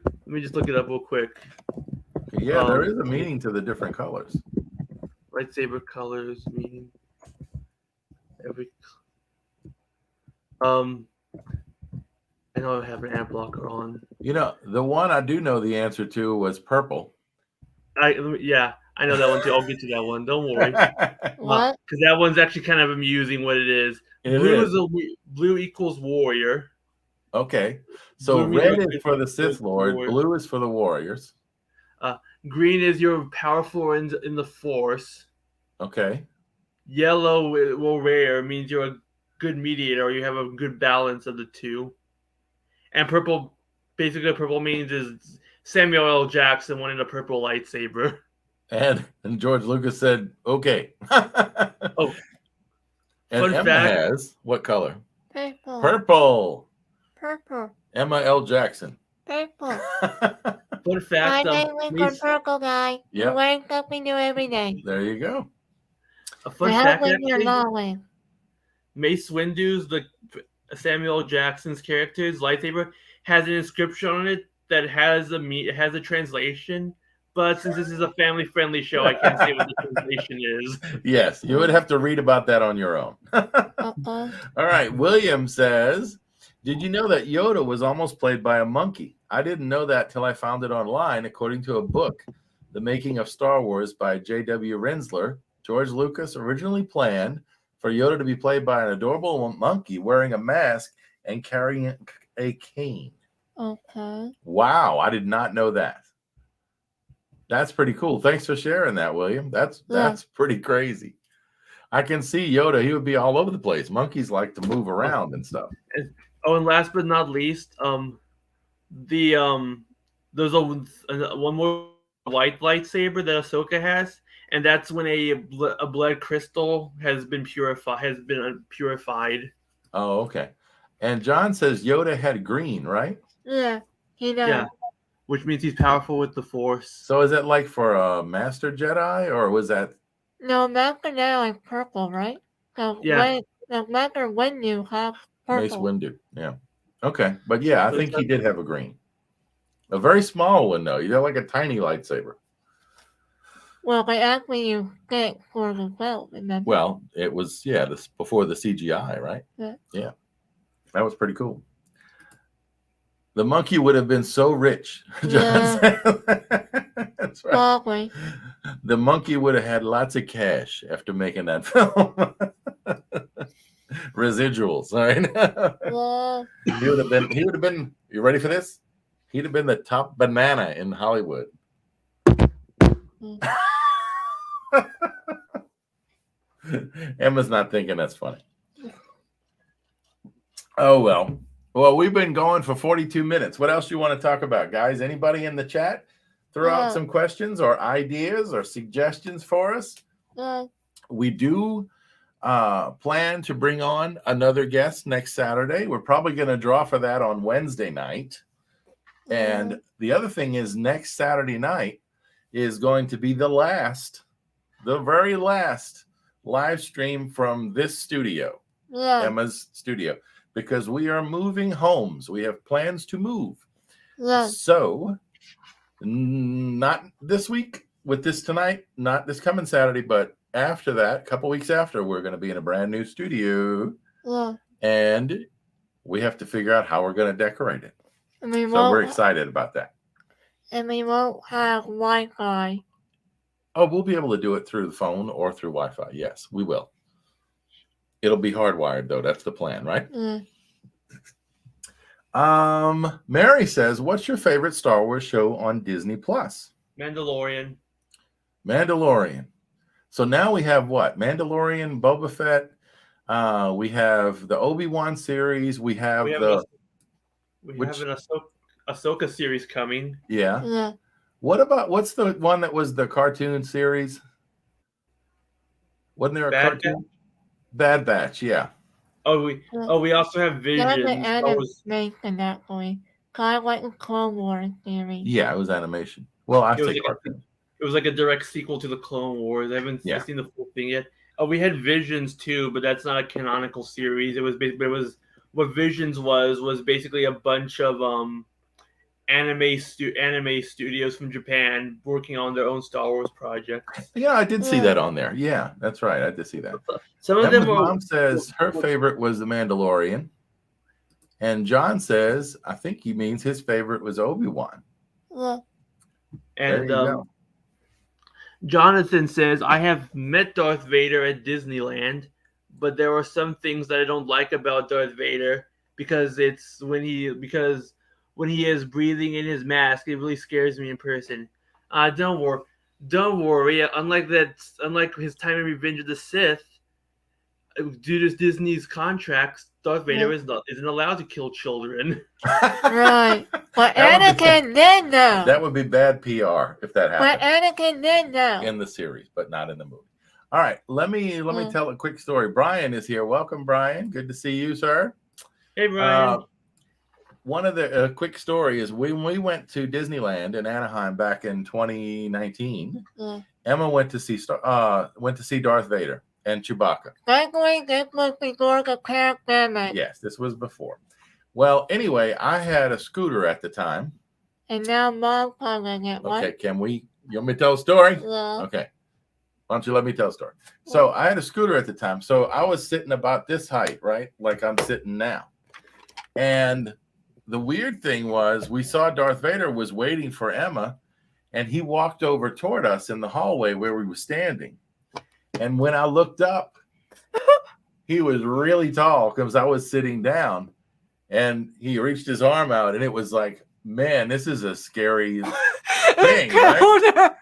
Speaker 3: let me just look it up real quick.
Speaker 1: Yeah, there is a meaning to the different colors.
Speaker 3: Lightsaber colors meaning every. I know I have an ad blocker on.
Speaker 1: You know, the one I do know the answer to was purple.
Speaker 3: I know that one too. I'll get to that one. Don't worry.
Speaker 2: What?
Speaker 3: Because that one's actually kind of amusing. What it is. Blue equals warrior.
Speaker 1: Okay, so
Speaker 3: Blue
Speaker 1: red
Speaker 3: means
Speaker 1: is for the Sith Lord.
Speaker 3: warrior.
Speaker 1: Blue is for the warriors.
Speaker 3: Green is your powerful in the Force.
Speaker 1: Okay.
Speaker 3: Yellow, rare, means you're a good mediator, or you have a good balance of the two. And purple, basically, purple means is Samuel L. Jackson wanted a purple lightsaber.
Speaker 1: And George Lucas said, "Okay."
Speaker 3: Oh,
Speaker 1: and
Speaker 3: fun
Speaker 1: Emma
Speaker 3: fact.
Speaker 1: has what color?
Speaker 2: Purple.
Speaker 1: Purple.
Speaker 2: Purple.
Speaker 1: Emma L. Jackson.
Speaker 2: Purple.
Speaker 3: Fun
Speaker 2: My
Speaker 3: fact.
Speaker 2: name is Purple Guy.
Speaker 1: Yep.
Speaker 2: I wake up and do every day.
Speaker 1: There you go.
Speaker 3: A fun
Speaker 2: To
Speaker 3: fact,
Speaker 2: help with your
Speaker 3: actually.
Speaker 2: knowledge.
Speaker 3: Mace Windu's, the Samuel L. Jackson's character's lightsaber, has an inscription on it that has a translation. But since this is a family-friendly show, I can't say what the translation is.
Speaker 1: Yes, you would have to read about that on your own.
Speaker 2: Uh-oh.
Speaker 1: All right. William says, "Did you know that Yoda was almost played by a monkey? I didn't know that till I found it online, according to a book, The Making of Star Wars by J.W. Rensler. George Lucas originally planned for Yoda to be played by an adorable monkey wearing a mask and carrying a cane."
Speaker 2: Okay.
Speaker 1: Wow, I did not know that. That's pretty cool. Thanks for sharing that, William. That's pretty crazy. I can see Yoda. He would be all over the place. Monkeys like to move around and stuff.
Speaker 3: And last but not least, there's one more white lightsaber that Ahsoka has, and that's when a blood crystal has been purified.
Speaker 1: Oh, okay. And John says Yoda had green, right?
Speaker 2: Yeah, he does.
Speaker 3: Yeah, which means he's powerful with the Force.
Speaker 1: So is that like for a Master Jedi, or was that?
Speaker 2: No, Master Jedi like purple, right? So
Speaker 3: Yeah.
Speaker 2: no matter when you have
Speaker 1: Mace
Speaker 2: purple.
Speaker 1: Windu? Yeah. Okay, but yeah, I think he did have a green. A very small one though. You got like a tiny lightsaber.
Speaker 2: Well, they actually use stick for the belt, remember?
Speaker 1: Well, it was this before the CGI, right?
Speaker 2: Yeah.
Speaker 1: That was pretty cool. The monkey would have been so rich.
Speaker 2: Yeah.
Speaker 1: That's right.
Speaker 2: Probably.
Speaker 1: The monkey would have had lots of cash after making that film. Residuals, right?
Speaker 2: Yeah.
Speaker 1: He would have been, you ready for this? He'd have been the top banana in Hollywood. Emma's not thinking that's funny. Oh, well. Well, we've been going for 42 minutes. What else do you want to talk about, guys? Anybody in the chat throw out some questions or ideas or suggestions for us? We do plan to bring on another guest next Saturday. We're probably going to draw for that on Wednesday night. And the other thing is next Saturday night is going to be the very last live stream from this studio, Emma's studio, because we are moving homes. We have plans to move. So not this week with this tonight, not this coming Saturday, but after that, a couple weeks after, we're going to be in a brand new studio. And we have to figure out how we're going to decorate it. So we're excited about that.
Speaker 2: And we won't have Wi-Fi.
Speaker 1: Oh, we'll be able to do it through the phone or through Wi-Fi. Yes, we will. It'll be hardwired, though. That's the plan, right? Mary says, what's your favorite Star Wars show on Disney Plus?
Speaker 3: Mandalorian.
Speaker 1: So now we have what? Mandalorian, Boba Fett. We have the Obi-Wan series. We have an
Speaker 3: Ahsoka series coming.
Speaker 1: Yeah. What's the one that was the cartoon series? Wasn't there a cartoon? Bad Batch, yeah.
Speaker 3: We also have Visions.
Speaker 2: Animation, actually. Kind of like a Clone Wars series.
Speaker 1: Yeah, it was animation. Well, I say cartoon.
Speaker 3: It was like a direct sequel to the Clone Wars. I haven't seen the full thing yet. We had Visions too, but that's not a canonical series. What Visions was basically a bunch of anime studios from Japan working on their own Star Wars projects.
Speaker 1: Yeah, I did see that on there. Yeah, that's right. I did see that.
Speaker 3: Some of them
Speaker 1: Mom says her favorite was The Mandalorian. And John says, I think he means his favorite was Obi-Wan.
Speaker 3: And Jonathan says, I have met Darth Vader at Disneyland, but there are some things that I don't like about Darth Vader because when he is breathing in his mask, it really scares me in person. Don't worry. Unlike his time in Revenge of the Sith, due to Disney's contracts, Darth Vader isn't allowed to kill children.
Speaker 2: Right. But Anakin did though.
Speaker 1: That would be bad PR if that happened.
Speaker 2: But Anakin did though.
Speaker 1: In the series, but not in the movie. All right, let me tell a quick story. Brian is here. Welcome, Brian. Good to see you, sir.
Speaker 3: Hey, Brian.
Speaker 1: One of the quick story is when we went to Disneyland in Anaheim back in 2019. Emma went to see Darth Vader and Chewbacca.
Speaker 2: Thankfully, this was before the pandemic.
Speaker 1: Yes, this was before. Well, anyway, I had a scooter at the time.
Speaker 2: And now Mom's calling it.
Speaker 1: Okay, you want me to tell a story?
Speaker 2: Yeah.
Speaker 1: Okay. Why don't you let me tell a story? So I had a scooter at the time. So I was sitting about this height, right? Like I'm sitting now. And the weird thing was we saw Darth Vader was waiting for Emma, and he walked over toward us in the hallway where we were standing. And when I looked up, he was really tall because I was sitting down. and he reached his arm out, and it was like, man, this is a scary thing, right?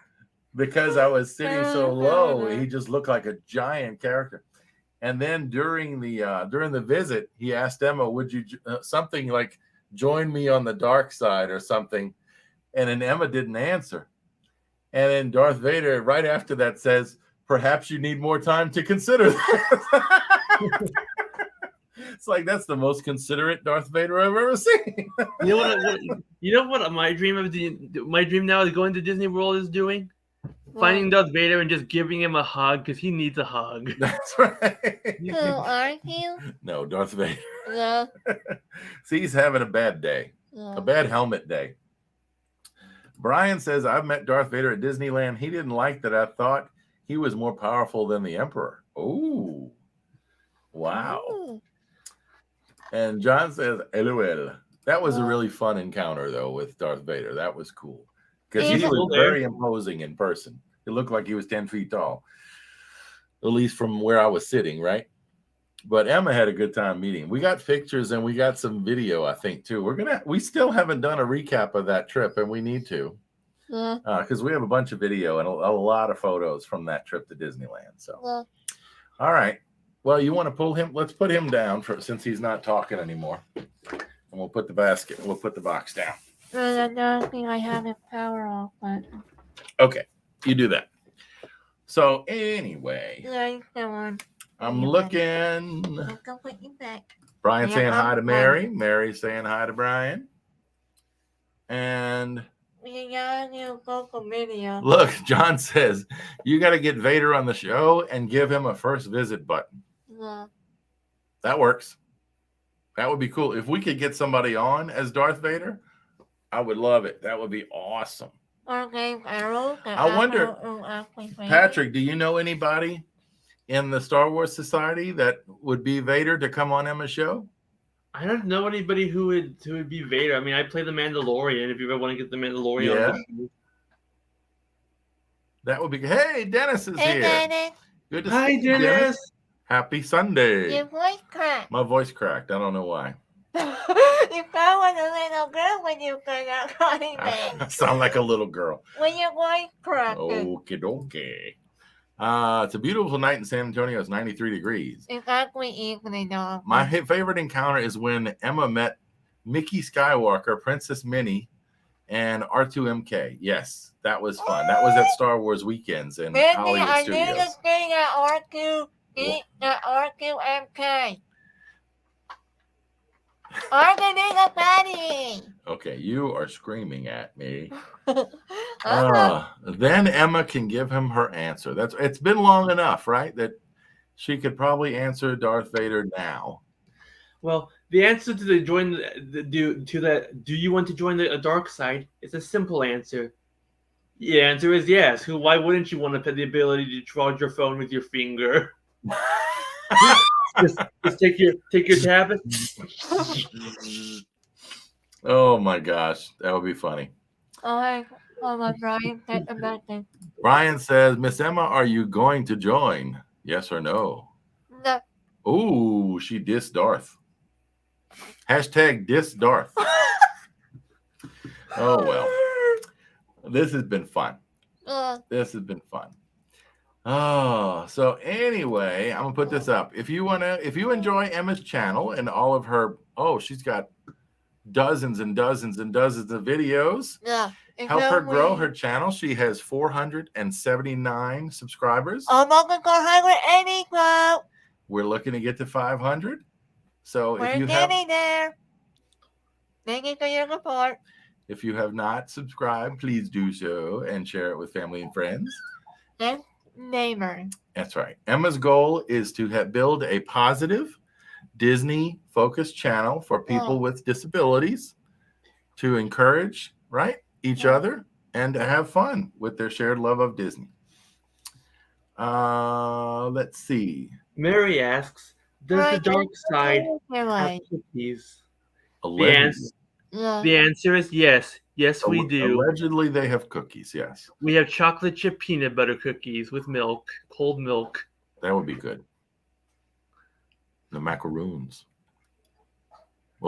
Speaker 1: Because I was sitting so low, he just looked like a giant character. And then during the visit, he asked Emma, "Would you something like join me on the dark side or something?" And then Emma didn't answer. And then Darth Vader, right after that, says, "Perhaps you need more time to consider that." It's like, that's the most considerate Darth Vader I've ever seen.
Speaker 3: You know what my dream now is going to Disney World is doing? Finding Darth Vader and just giving him a hug because he needs a hug.
Speaker 1: That's right.
Speaker 2: Who are you?
Speaker 1: No, Darth Vader.
Speaker 2: Yeah.
Speaker 1: See, he's having a bad day,
Speaker 2: Yeah.
Speaker 1: a bad helmet day. Brian says, I've met Darth Vader at Disneyland. He didn't like that I thought he was more powerful than the Emperor. Oh, wow.
Speaker 2: Ooh.
Speaker 1: And John says, LOL. That was a really fun encounter, though, with Darth Vader. That was cool. Because he was very imposing in person. It looked like he was 10 feet tall, at least from where I was sitting, right? But Emma had a good time meeting. We got pictures and we got some video, I think, too. We still haven't done a recap of that trip, and we need to.
Speaker 2: Yeah.
Speaker 1: Because we have a bunch of video and a lot of photos from that trip to Disneyland. So,
Speaker 2: Yeah.
Speaker 1: All right. Well, you want to pull him? Let's put him down since he's not talking anymore. And we'll put the box down.
Speaker 2: I don't think I have a power off button.
Speaker 1: Okay, you do that. So anyway, I'm looking.
Speaker 2: Go put you back.
Speaker 1: Brian saying hi to Mary.
Speaker 2: fine.
Speaker 1: Mary saying hi to Brian. And
Speaker 2: We got a new vocal video.
Speaker 1: look, John says you got to get Vader on the show and give him a first visit button.
Speaker 2: Yeah.
Speaker 1: That works. That would be cool. If we could get somebody on as Darth Vader, I would love it. That would be awesome.
Speaker 2: Okay,
Speaker 1: I wonder, Patrick, do you know anybody in the Star Wars Society that would be Vader to come on Emma's show?
Speaker 3: I don't know anybody who would be Vader. I mean, I play the Mandalorian. If you ever want to get the Mandalorian on the show.
Speaker 1: That would be. Hey, Dennis is here.
Speaker 2: Dennis.
Speaker 1: Good to
Speaker 3: Hi,
Speaker 1: see you,
Speaker 3: Dennis.
Speaker 1: Happy Sunday.
Speaker 2: Your voice cracked.
Speaker 1: My voice cracked. I don't know why.
Speaker 2: You sound like a little girl when you got out crying.
Speaker 1: I sound like a little girl.
Speaker 2: When your voice cracked.
Speaker 1: Okay, okay. It's a beautiful night in San Antonio. It's 93 degrees.
Speaker 2: Exactly evening, dog.
Speaker 1: My favorite encounter is when Emma met Mickey Skywalker, Princess Minnie, and R2MK. Yes, that was fun. That was at Star Wars Weekends in Hollywood
Speaker 2: I
Speaker 1: Studios.
Speaker 2: knew the thing at R2MK. R2 Patty.
Speaker 1: Okay, you are screaming at me. Then Emma can give him her answer. It's been long enough, right? That she could probably answer Darth Vader now.
Speaker 3: Well, the answer to do you want to join the dark side? It's a simple answer. The answer is yes. Why wouldn't you want to have the ability to charge your phone with your finger? just take your tablet.
Speaker 1: Oh my gosh, that would be funny.
Speaker 2: Oh my Brian.
Speaker 1: Brian says, Miss Emma, are you going to join? Yes or no?
Speaker 2: No.
Speaker 1: Ooh, she dissed Darth. Hashtag diss Darth. Oh well. This has been fun. This has been fun. Oh, so anyway, I'm gonna put this up. If you enjoy Emma's channel and all of her, she's got dozens and dozens and dozens of videos.
Speaker 2: Yeah.
Speaker 1: Help her grow her channel. She has 479 subscribers.
Speaker 2: I'm looking for 180, bro.
Speaker 1: We're looking to get to 500. So
Speaker 2: We're getting there. Thank you for your support.
Speaker 1: If you have not subscribed, please do so and share it with family and friends.
Speaker 2: That's neighbor.
Speaker 1: That's right. Emma's goal is to build a positive Disney-focused channel for people with disabilities to encourage, each other and to have fun with their shared love of Disney. Let's see.
Speaker 3: Mary asks, does the dark side have cookies? The answer is yes. Yes, we do.
Speaker 1: Allegedly, they have cookies, yes.
Speaker 3: We have chocolate chip peanut butter cookies with milk, cold milk.
Speaker 1: That would be good. The macaroons.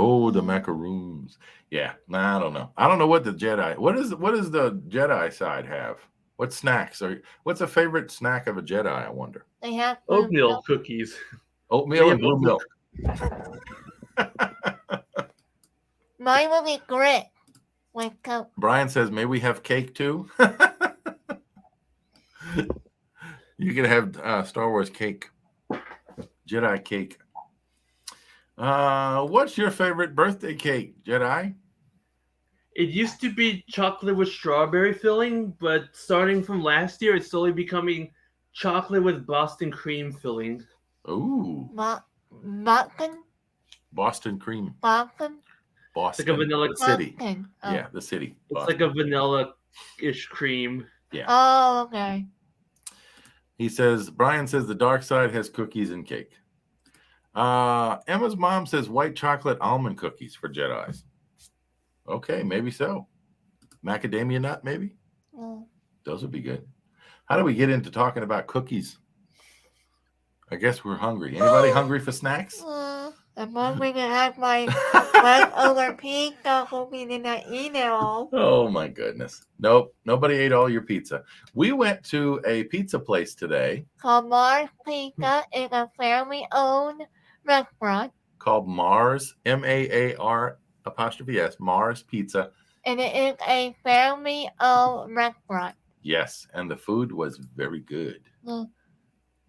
Speaker 1: Oh, the macaroons. Yeah, nah, I don't know. I don't know what the Jedi. What does the Jedi side have? What snacks are? What's a favorite snack of a Jedi? I wonder.
Speaker 2: They have
Speaker 3: Oatmeal cookies.
Speaker 1: Oatmeal
Speaker 3: They
Speaker 1: and
Speaker 3: have
Speaker 1: blue milk.
Speaker 2: Mine will be grit with Coke.
Speaker 1: Brian says, "May we have cake too?" You can have Star Wars cake, Jedi cake. What's your favorite birthday cake, Jedi?
Speaker 3: It used to be chocolate with strawberry filling, but starting from last year, it's slowly becoming chocolate with Boston cream filling.
Speaker 1: Ooh,
Speaker 2: Boston?
Speaker 1: Boston cream.
Speaker 2: Boston?
Speaker 3: It's like a
Speaker 1: Boston,
Speaker 3: vanilla.
Speaker 1: the city.
Speaker 2: Boston. Oh.
Speaker 1: Yeah, the city.
Speaker 3: It's
Speaker 1: Boston.
Speaker 3: like a vanilla-ish cream.
Speaker 1: Yeah.
Speaker 2: Oh, okay.
Speaker 1: He says, Brian says the dark side has cookies and cake. Emma's mom says white chocolate almond cookies for Jedis. Okay, maybe so. Macadamia nut, maybe?
Speaker 2: Mm.
Speaker 1: Those would be good. How do we get into talking about cookies? I guess we're hungry. Anybody hungry for snacks?
Speaker 2: I'm hoping to have my leftover pizza cookies in the email.
Speaker 1: Oh my goodness. Nope, nobody ate all your pizza. We went to a pizza place today
Speaker 2: Called Mars Pizza is a family-owned restaurant,
Speaker 1: called Mars, M-A-A-R apostrophe S, Mars Pizza.
Speaker 2: and it is a family-owned restaurant.
Speaker 1: Yes, and the food was very good.
Speaker 2: Mm.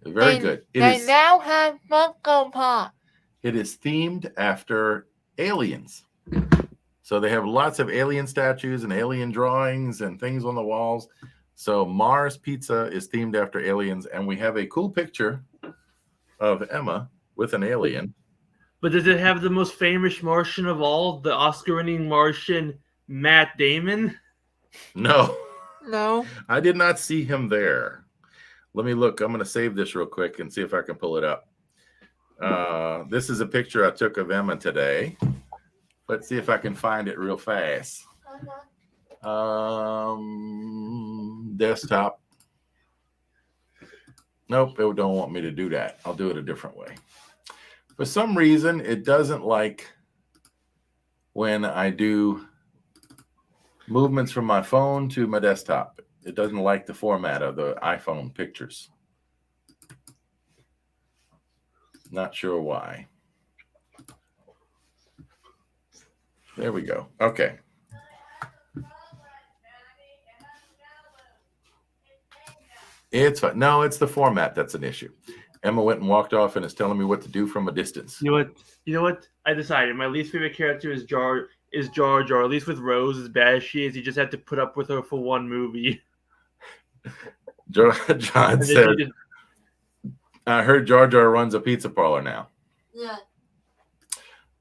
Speaker 1: Very
Speaker 2: And
Speaker 1: good.
Speaker 2: They now have Funko Pop.
Speaker 1: It is themed after aliens. So they have lots of alien statues and alien drawings and things on the walls. So Mars Pizza is themed after aliens, and we have a cool picture of Emma with an alien.
Speaker 3: But does it have the most famous Martian of all, the Oscar-winning Martian Matt Damon?
Speaker 1: No,
Speaker 2: No.
Speaker 1: I did not see him there. Let me look. I'm going to save this real quick and see if I can pull it up. This is a picture I took of Emma today. Let's see if I can find it real fast. Desktop. Nope, it don't want me to do that. I'll do it a different way. For some reason, it doesn't like when I do movements from my phone to my desktop. It doesn't like the format of the iPhone pictures. Not sure why. There we go. Okay. It's fine. No, it's the format that's an issue. Emma went and walked off and is telling me what to do from a distance.
Speaker 3: You know what? I decided my least favorite character is Jar Jar. At least with Rose, as bad as she is, you just have to put up with her for one movie.
Speaker 1: John said, I heard Jar Jar runs a pizza parlor now.
Speaker 2: Yeah.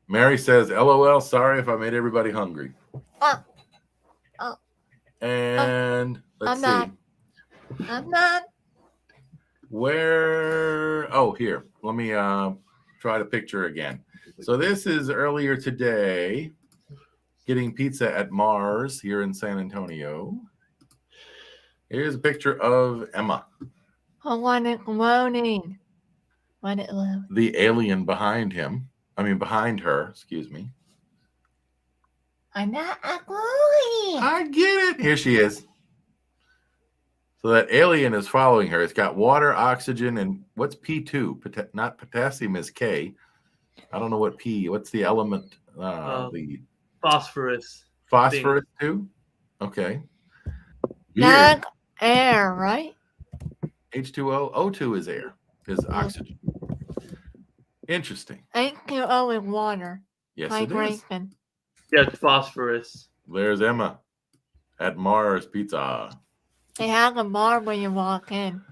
Speaker 1: Mary says, LOL, sorry if I made everybody hungry. And let's see.
Speaker 2: I'm not.
Speaker 1: Where? Oh, here. Let me try the picture again. So this is earlier today, getting pizza at Mars here in San Antonio. Here's a picture of Emma.
Speaker 2: I want it loading. Want it loading.
Speaker 1: The alien behind him. I mean, behind her, excuse me.
Speaker 2: I'm not ugly.
Speaker 1: I get it. Here she is. So that alien is following her. It's got water, oxygen, and what's P2? Not potassium is K. I don't know what P. What's the element? The
Speaker 3: phosphorus.
Speaker 1: Phosphorus too? Okay.
Speaker 2: Not air, right?
Speaker 1: H2O. O2 is air. Is oxygen. Interesting.
Speaker 2: H2O is water.
Speaker 1: Yes, it is.
Speaker 3: Yeah, it's phosphorus.
Speaker 1: There's Emma at Mars Pizza.
Speaker 2: They have a bar when you walk in.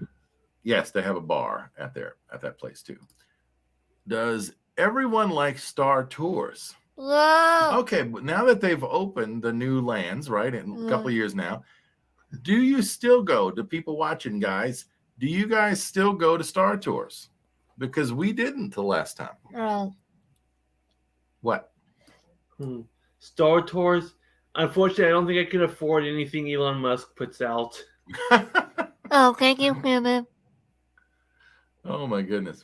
Speaker 1: Yes, they have a bar at that place too. Does everyone like Star Tours?
Speaker 2: No.
Speaker 1: Okay, but now that they've opened the new lands, right, in a couple of years now, do you still go to people watching, guys? Do you guys still go to Star Tours? Because we didn't the last time.
Speaker 2: No.
Speaker 1: What?
Speaker 3: Star Tours. Unfortunately, I don't think I can afford anything Elon Musk puts out.
Speaker 2: Oh, thank you, Philip.
Speaker 1: Oh my goodness.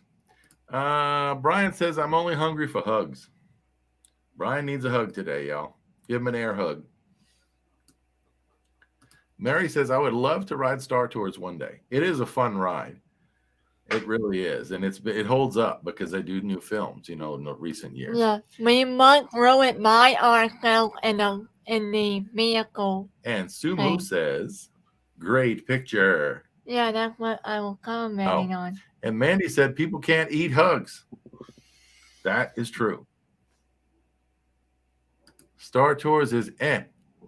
Speaker 1: Brian says I'm only hungry for hugs. Brian needs a hug today, y'all. Give him an air hug. Mary says, I would love to ride Star Tours one day. It is a fun ride. It really is. And it holds up because they do new films, in the recent years.
Speaker 2: Yeah, we might throw it by ourselves in the vehicle.
Speaker 1: And Sumu
Speaker 2: thing.
Speaker 1: says, great picture.
Speaker 2: Yeah, that's what I was commenting on.
Speaker 1: And Mandy said, people can't eat hugs. That is true. Star Tours is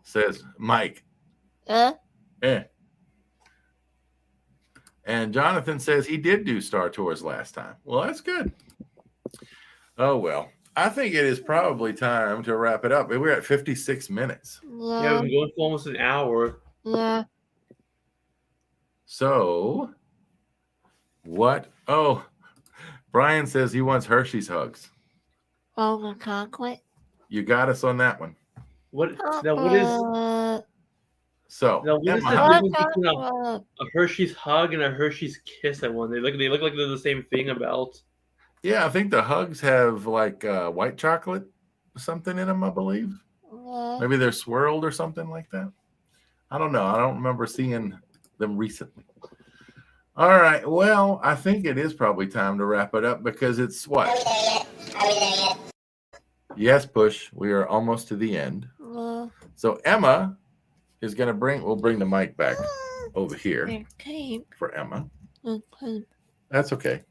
Speaker 1: says Mike. And Jonathan says he did do Star Tours last time. Well, that's good. Oh, well. I think it is probably time to wrap it up. We're at 56 minutes.
Speaker 3: Yeah, we've been going for almost an hour.
Speaker 2: Yeah.
Speaker 1: So, what? Oh, Brian says he wants Hershey's hugs.
Speaker 2: Over chocolate.
Speaker 1: You got us on that one.
Speaker 3: What is the difference between a Hershey's hug and a Hershey's kiss? I wonder. They look like they're the same thing about.
Speaker 1: Yeah, I think the hugs have like white chocolate or something in them, I believe.
Speaker 2: Yeah.
Speaker 1: Maybe they're swirled or something like that. I don't know. I don't remember seeing them recently. All right. Well, I think it is probably time to wrap it up because it's what?
Speaker 4: Are we there yet?
Speaker 1: Yes, Push. We are almost to the end.
Speaker 2: Yeah.
Speaker 1: So Emma is going to we'll bring the mic back over here for Emma. That's okay.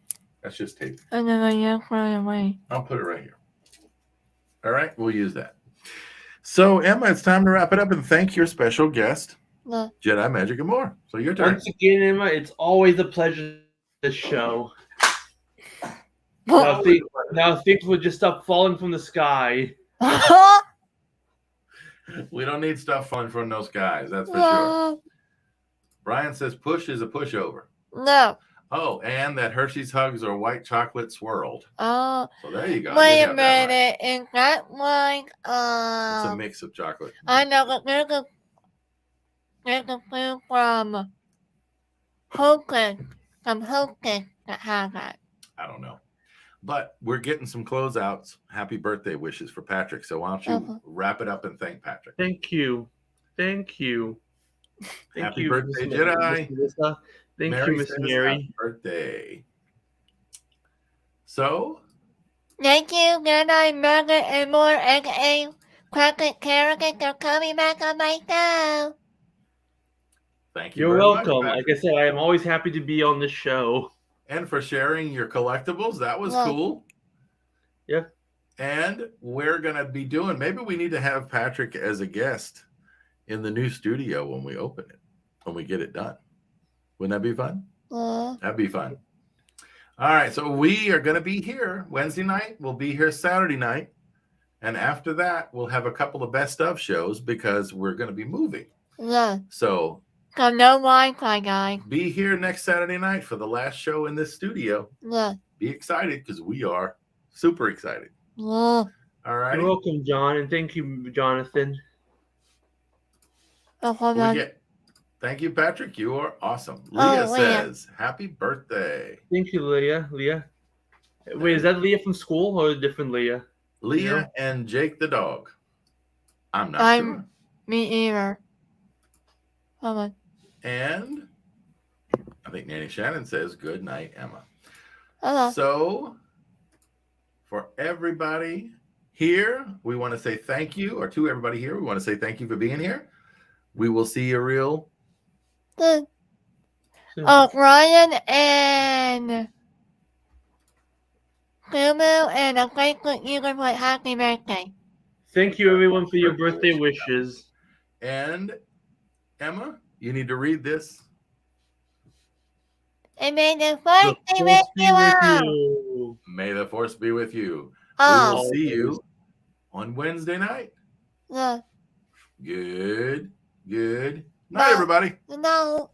Speaker 1: That's just tape.
Speaker 2: And then I throw it away.
Speaker 1: I'll put it right here. All right. We'll use that. So Emma, it's time to wrap it up and thank your special guest, Jedi Magic and More. So your turn.
Speaker 3: Once again, Emma, it's always a pleasure to show. Now things would just stop falling from the sky.
Speaker 1: We don't need stuff falling from those guys, that's for sure. Brian says push is a pushover.
Speaker 2: No.
Speaker 1: Oh, and that Hershey's hugs are white chocolate swirled.
Speaker 2: Oh.
Speaker 1: So there you go.
Speaker 2: Wait a minute. Is that like
Speaker 1: it's a mix of chocolate.
Speaker 2: I know, but there's a food from Hocus that has that.
Speaker 1: I don't know. But we're getting some closeouts. Happy birthday wishes for Patrick. So why don't you wrap it up and thank Patrick?
Speaker 3: Thank you.
Speaker 1: Happy birthday, Jedi.
Speaker 3: Thank you, Miss Mary.
Speaker 1: Happy birthday. So?
Speaker 2: Thank you, Jedi, Margaret, and More, aka Crockett Carrigan, for coming back on my show.
Speaker 1: Thank you.
Speaker 3: You're welcome. Like I said, I am always happy to be on the show.
Speaker 1: And for sharing your collectibles. That was cool.
Speaker 3: Yeah.
Speaker 1: And we're going to be maybe we need to have Patrick as a guest in the new studio when we open it, when we get it done. Wouldn't that be fun?
Speaker 2: Yeah.
Speaker 1: That'd be fun. All right. So we are going to be here Wednesday night. We'll be here Saturday night. And after that, we'll have a couple of best of shows because we're going to be moving.
Speaker 2: Yeah.
Speaker 1: So
Speaker 2: no Wi-Fi, guys.
Speaker 1: Be here next Saturday night for the last show in this studio.
Speaker 2: Yeah.
Speaker 1: Be excited because we are super excited.
Speaker 2: Yeah.
Speaker 1: All right.
Speaker 3: You're welcome, John, and thank you, Jonathan.
Speaker 1: Thank you, Patrick. You are awesome. Leah says, happy birthday.
Speaker 3: Thank you, Leah. Wait, is that Leah from school or a different Leah?
Speaker 1: Leah and Jake the dog. I'm not sure.
Speaker 2: Me either. Hold on.
Speaker 1: And I think Nanny Shannon says, good night, Emma.
Speaker 2: Hello.
Speaker 1: So for everybody here, we want to say thank you, or to everybody here, we want to say thank you for being here. We will see you real
Speaker 2: good. Oh, Ryan and Kumu and a Facebook user for happy birthday.
Speaker 3: Thank you, everyone, for your birthday wishes.
Speaker 1: And Emma, you need to read this.
Speaker 2: And may the force be with you.
Speaker 1: May the force be with you. We will see you on Wednesday night.
Speaker 2: Yeah.
Speaker 1: Good night, everybody.
Speaker 2: Good night.